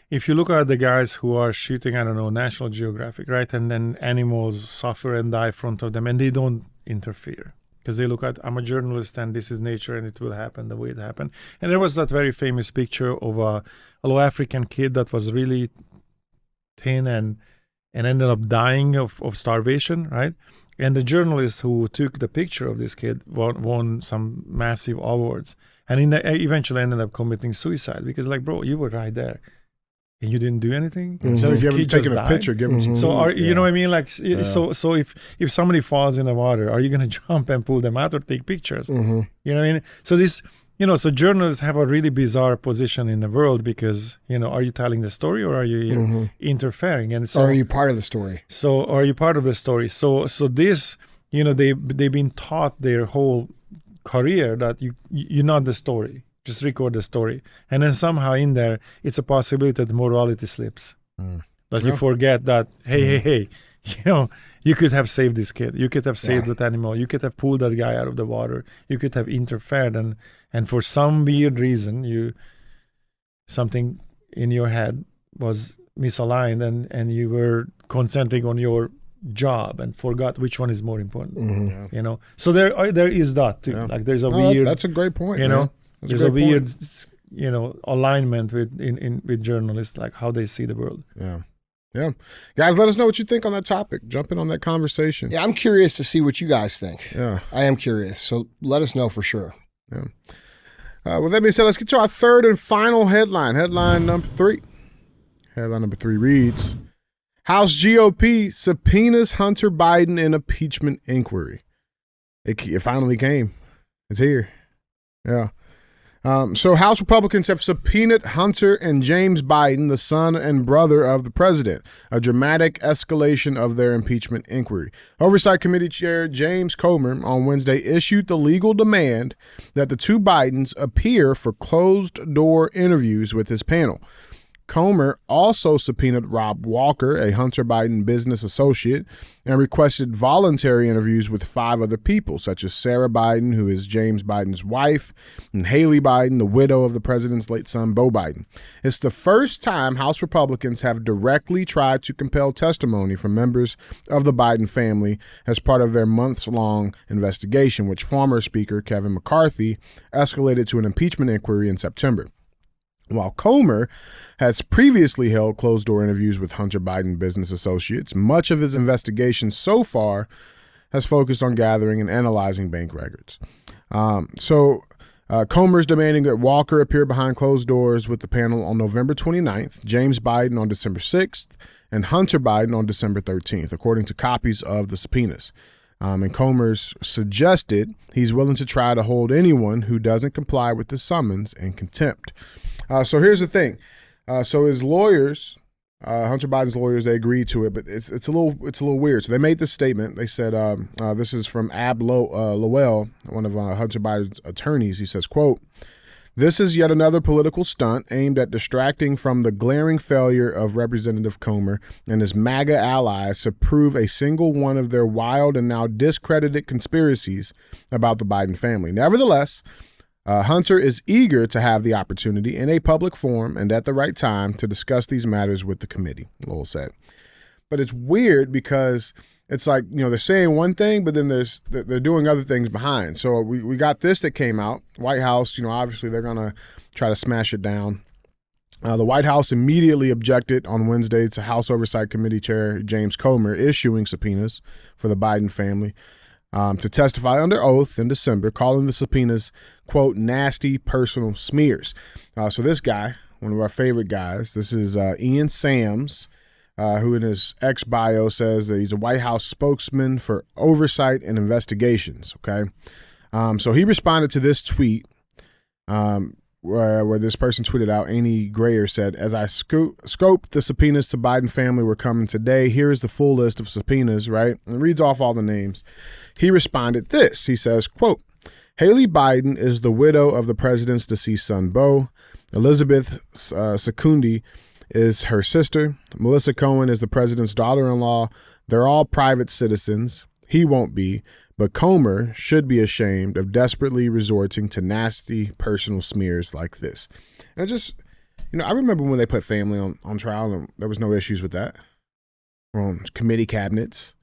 if you look at the guys who are shooting, I don't know, National Geographic, right? And then animals suffer and die in front of them, and they don't interfere because they look at, I'm a journalist and this is nature and it will happen the way it happened. And there was that very famous picture of a little African kid that was really thin and ended up dying of starvation, right? And the journalist who took the picture of this kid won some massive awards. And eventually ended up committing suicide because, like, bro, you were right there. And you didn't do anything. So if you're taking a picture, give them some. So you know what I mean? Like, so if somebody falls in the water, are you going to jump and pull them out or take pictures? You know what I mean? So this, so journalists have a really bizarre position in the world because, are you telling the story or are you interfering? And so, or are you part of the story? So are you part of the story? So this, they've been taught their whole career that you're not the story. Just record the story. And then somehow in there, it's a possibility that morality slips. That you forget that, hey, you could have saved this kid. You could have saved that animal. You could have pulled that guy out of the water. You could have interfered. And for some weird reason, something in your head was misaligned and you were concentrating on your job and forgot which one is more important. So there is that too. Like there's a weird. That's a great point. There's a weird, alignment with journalists, like how they see the world. Yeah. Guys, let us know what you think on that topic. Jump in on that conversation. Yeah, I'm curious to see what you guys think. Yeah. I am curious. So let us know for sure. Yeah. With that being said, let's get to our third and final headline. Headline number 3. Headline number 3 reads, House GOP subpoenas Hunter Biden in impeachment inquiry. It finally came. It's here. Yeah. So House Republicans have subpoenaed Hunter and James Biden, the son and brother of the president, a dramatic escalation of their impeachment inquiry. Oversight Committee Chair James Comer on Wednesday issued the legal demand that the two Bidens appear for closed-door interviews with his panel. Comer also subpoenaed Rob Walker, a Hunter Biden business associate, and requested voluntary interviews with 5 other people, such as Sarah Biden, who is James Biden's wife, and Haley Biden, the widow of the president's late son, Beau Biden. It's the first time House Republicans have directly tried to compel testimony from members of the Biden family as part of their months-long investigation, which former Speaker Kevin McCarthy escalated to an impeachment inquiry in September. While Comer has previously held closed-door interviews with Hunter Biden business associates, much of his investigation so far has focused on gathering and analyzing bank records. Comer's demanding that Walker appear behind closed doors with the panel on November 29th, James Biden on December 6th, and Hunter Biden on December 13th, according to copies of the subpoenas. And Comer's suggested he's willing to try to hold anyone who doesn't comply with the summons in contempt. So here's the thing. So his lawyers, Hunter Biden's lawyers, they agreed to it, but it's a little weird. So they made this statement. They said, this is from Ab Lowell, one of Hunter Biden's attorneys. He says, quote, "This is yet another political stunt aimed at distracting from the glaring failure of Representative Comer and his MAGA allies to prove a single one of their wild and now discredited conspiracies about the Biden family. Nevertheless, Hunter is eager to have the opportunity in a public forum and at the right time to discuss these matters with the committee," Lowell said. But it's weird because it's like, they're saying one thing, but then they're doing other things behind. So we got this that came out. White House, obviously they're going to try to smash it down. The White House immediately objected on Wednesday to House Oversight Committee Chair James Comer issuing subpoenas for the Biden family to testify under oath in December, calling the subpoenas, quote, "nasty personal smears." So this guy, one of our favorite guys. This is Ian Sams, who in his X bio says that he's a White House spokesman for oversight and investigations. Okay. So he responded to this tweet where this person tweeted out, Amy Grayer said, as I scoped the subpoenas to Biden family were coming today, here is the full list of subpoenas, right? And reads off all the names. He responded this. He says, quote, Haley Biden is the widow of the president's deceased son, Beau. Elizabeth Secundi is her sister. Melissa Cohen is the president's daughter-in-law. They're all private citizens. He won't be. But Comer should be ashamed of desperately resorting to nasty personal smears like this. And I just, I remember when they put family on trial and there was no issues with that. Or on committee cabinets,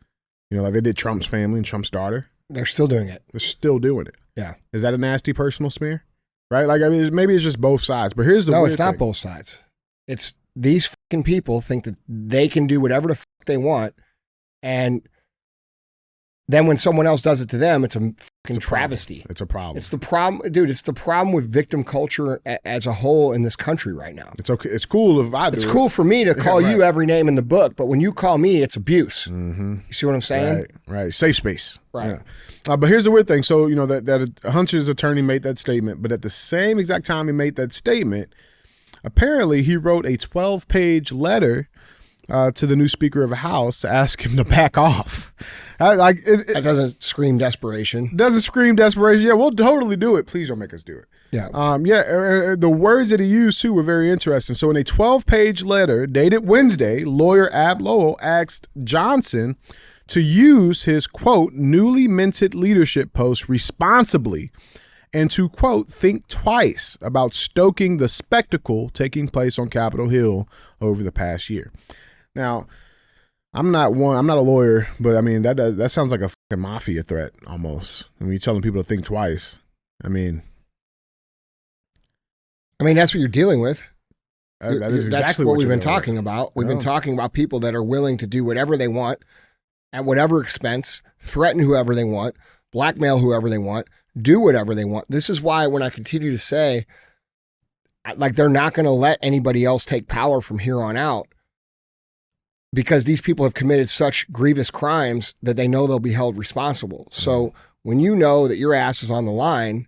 like they did Trump's family and Trump's daughter. They're still doing it. They're still doing it. Yeah. Is that a nasty personal smear? Right? Like, I mean, maybe it's just both sides. But here's the No, weird it's not thing. both sides. It's these fucking people think that they can do whatever the fuck they want, and then when someone else does it to them, it's a fucking travesty. It's a problem. It's the problem, dude. It's the problem with victim culture as a whole in this country right now. It's okay. It's cool if I do. It's cool for me to call you every name in the book, but when you call me, it's abuse. Mm-hmm. You see what I'm saying? Right. Safe space. Right. Yeah. But here's the weird thing. So, that Hunter's attorney made that statement, but at the same exact time he made that statement, apparently he wrote a 12-page letter to the new Speaker of the House to ask him to back off. That doesn't scream desperation. Doesn't scream desperation. Yeah, we'll totally do it. Please don't make us do it. Yeah. The words that he used too were very interesting. So in a 12-page letter dated Wednesday, lawyer Ab Lowell asked Johnson to use his, quote, newly minted leadership post responsibly and to, quote, think twice about stoking the spectacle taking place on Capitol Hill over the past year. Now, I'm not a lawyer, but I mean, that sounds like a fucking mafia threat almost. I mean, you're telling people to think twice. I mean, that's what you're dealing with. That is exactly That's what we've been doing. talking about. We've been talking about people that are willing to do whatever they want at whatever expense, threaten whoever they want, blackmail whoever they want, do whatever they want. This is why when I continue to say, like, they're not going to let anybody else take power from here on out, because these people have committed such grievous crimes that they know they'll be held responsible. So when you know that your ass is on the line,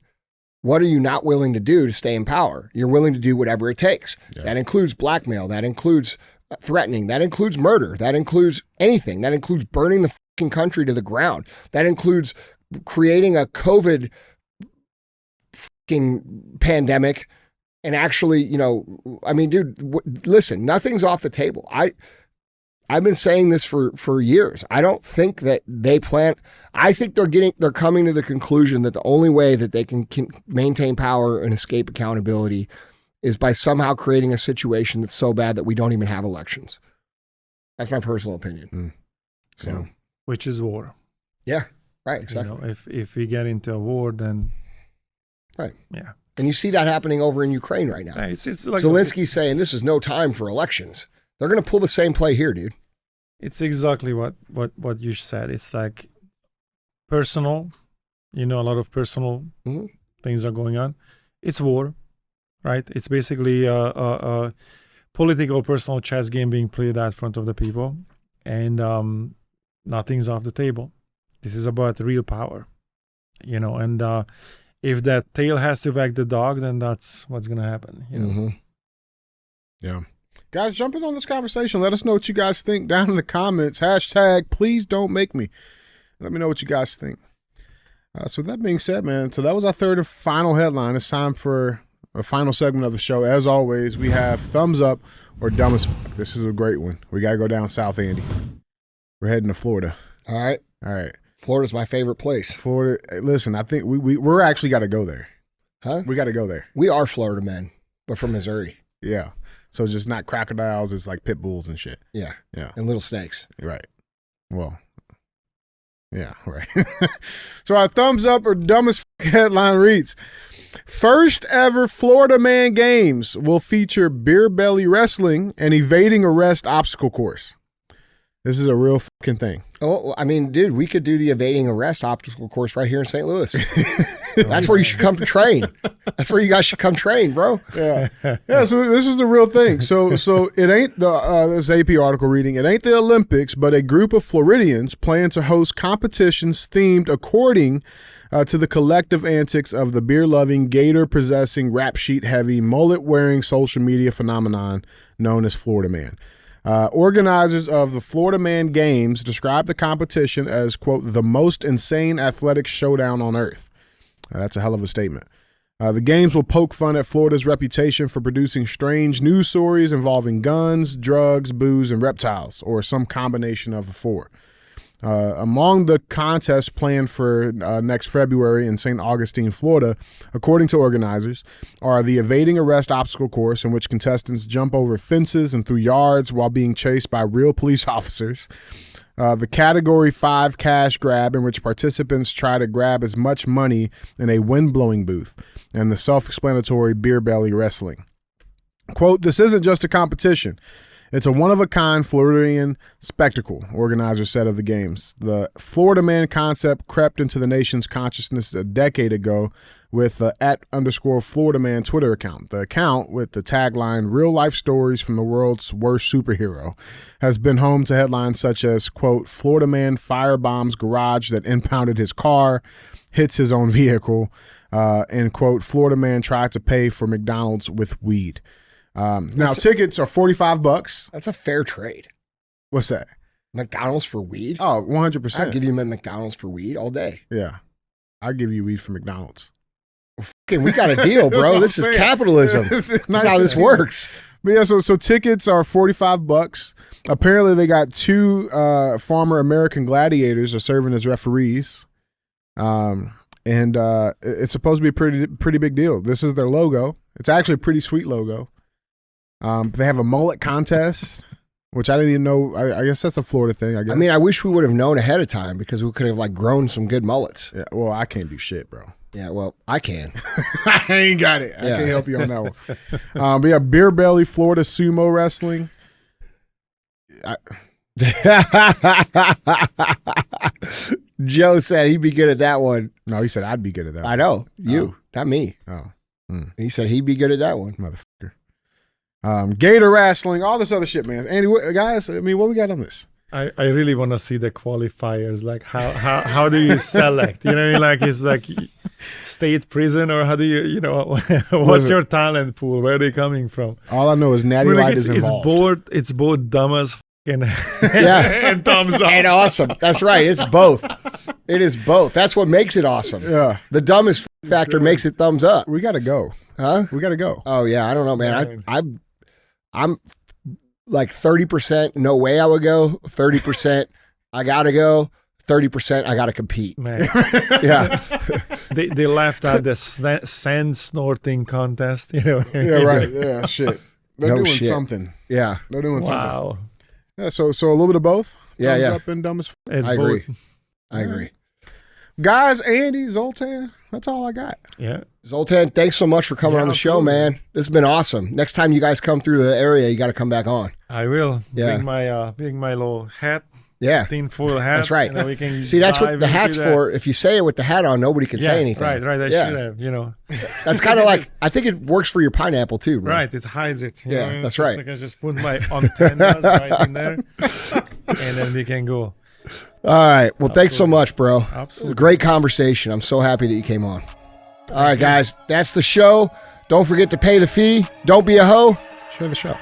what are you not willing to do to stay in power? You're willing to do whatever it takes. Yeah. That includes blackmail. That includes threatening. That includes murder. That includes anything. That includes burning the fucking country to the ground. That includes creating a COVID fucking pandemic. And actually, dude, listen, nothing's off the table. I've been saying this for years. I don't think that they plan. I think they're coming to the conclusion that the only way that they can maintain power and escape accountability is by somehow creating a situation that's so bad that we don't even have elections. That's my personal opinion. So, which is war. Yeah, right. Exactly. If we get into a war, then right. Yeah. And you see that happening over in Ukraine right now. It's like Zelensky's saying this is no time for elections. They're going to pull the same play here, dude. It's exactly what you said. It's like personal, a lot of personal things are going on. It's war, right? It's basically a political personal chess game being played out in front of the people, and nothing's off the table. This is about real power, and if that tail has to wag the dog, then that's what's going to happen, Yeah. Guys, jump in on this conversation. Let us know what you guys think down in the comments. # please don't make me. Let me know what you guys think. So that being said, man, so that was our third and final headline. It's time for a final segment of the show. As always, we have thumbs up or dumb as fuck. This is a great one. We got to go down south, Andy. We're heading to Florida. All right. Florida's my favorite place. Florida. Listen, I think we're actually got to go there. Huh? We got to go there. We are Florida men, but from Missouri. Yeah. So it's just not crocodiles, it's like pit bulls and shit. Yeah. Yeah. And little snakes. Right. Well, yeah, right. So our thumbs up or dumbest headline reads, first ever Florida Man Games will feature beer belly wrestling and evading arrest obstacle course. This is a real fucking thing. Oh, I mean, dude, we could do the evading arrest obstacle course right here in St. Louis. That's where you should come to train. That's where you guys should come train, bro. Yeah. So this is the real thing. So it ain't this AP article reading. It ain't the Olympics, but a group of Floridians plan to host competitions themed according to the collective antics of the beer-loving, gator-possessing, rap sheet-heavy, mullet-wearing social media phenomenon known as Florida Man. Organizers of the Florida Man Games described the competition as, quote, the most insane athletic showdown on earth. That's a hell of a statement. The games will poke fun at Florida's reputation for producing strange news stories involving guns, drugs, booze, and reptiles, or some combination of the four. Among the contests planned for next February in St. Augustine, Florida, according to organizers, are the evading arrest obstacle course, in which contestants jump over fences and through yards while being chased by real police officers. The Category 5 cash grab, in which participants try to grab as much money in a wind-blowing booth, and the self-explanatory beer belly wrestling. Quote, this isn't just a competition. It's a one-of-a-kind Floridian spectacle, organizers said of the games. The Florida Man concept crept into the nation's consciousness a decade ago with the @_Florida Man Twitter account. The account, with the tagline, real life stories from the world's worst superhero, has been home to headlines such as, quote, Florida Man firebombs garage that impounded his car, hits his own vehicle, and, quote, Florida Man tried to pay for McDonald's with weed. Now, tickets are $45. That's a fair trade. What's that? McDonald's for weed? Oh, 100%. I'd give you McDonald's for weed all day. Yeah. I'll give you weed for McDonald's. Fucking, we got a deal, bro. This is capitalism. That's how this works. But yeah, so tickets are $45. Apparently, they got two former American gladiators are serving as referees. And it's supposed to be a pretty big deal. This is their logo. It's actually a pretty sweet logo. They have a mullet contest, which I didn't even know. I guess that's a Florida thing. I mean, I wish we would have known ahead of time, because we could have like grown some good mullets. Yeah, well, I can't do shit, bro. Yeah, well, I can. I ain't got it. I can't help you on that one. But yeah, beer belly Florida sumo wrestling. Joe said he'd be good at that one. No, he said I'd be good at that one. I know. You, not me. Oh. He said he'd be good at that one. Motherfucker. Gator wrestling, all this other shit, man. Andy, guys, I mean, what we got on this? I really want to see the qualifiers. Like how do you select? You know what I mean? Like, it's like state prison, or how do you what's your talent pool? Where are they coming from? All I know is Natty Light is involved. It's both dumb as and thumbs up. And awesome. That's right. It's both. It is both. That's what makes it awesome. Yeah. The dumbest factor makes it thumbs up. We got to go. Huh? We got to go. Oh, yeah. I don't know, man. I'm like 30% no way I would go, 30% I got to go, 30% I got to compete. Man. Yeah. They laughed at the sand snorting contest. Yeah, right. Yeah, shit. They're doing something. Yeah. They're doing something. Wow. Yeah, so a little bit of both. Yeah, Thumbs up and dumb as It's I agree. both. I agree. Guys, Andy, Zoltan, that's all I got. Yeah. Zoltan, thanks so much for coming on the show, man. This has been awesome. Next time you guys come through the area, you got to come back on. I will. Yeah. Bring my little hat. Yeah. Tin-foil hat. That's right. And then we can See, that's what dive the hat's into that. for. If you say it with the hat on, nobody can say anything. Right. I should have, That's kind of like, I think it works for your pineapple too, bro. Right, it hides it. Yeah, that's right. I can just put my antennas right in there, and then we can go. All right. Well, thanks so much, bro. Absolutely. Great conversation. I'm so happy that you came on. All right, guys. That's the show. Don't forget to pay the fee. Don't be a hoe. Share the show.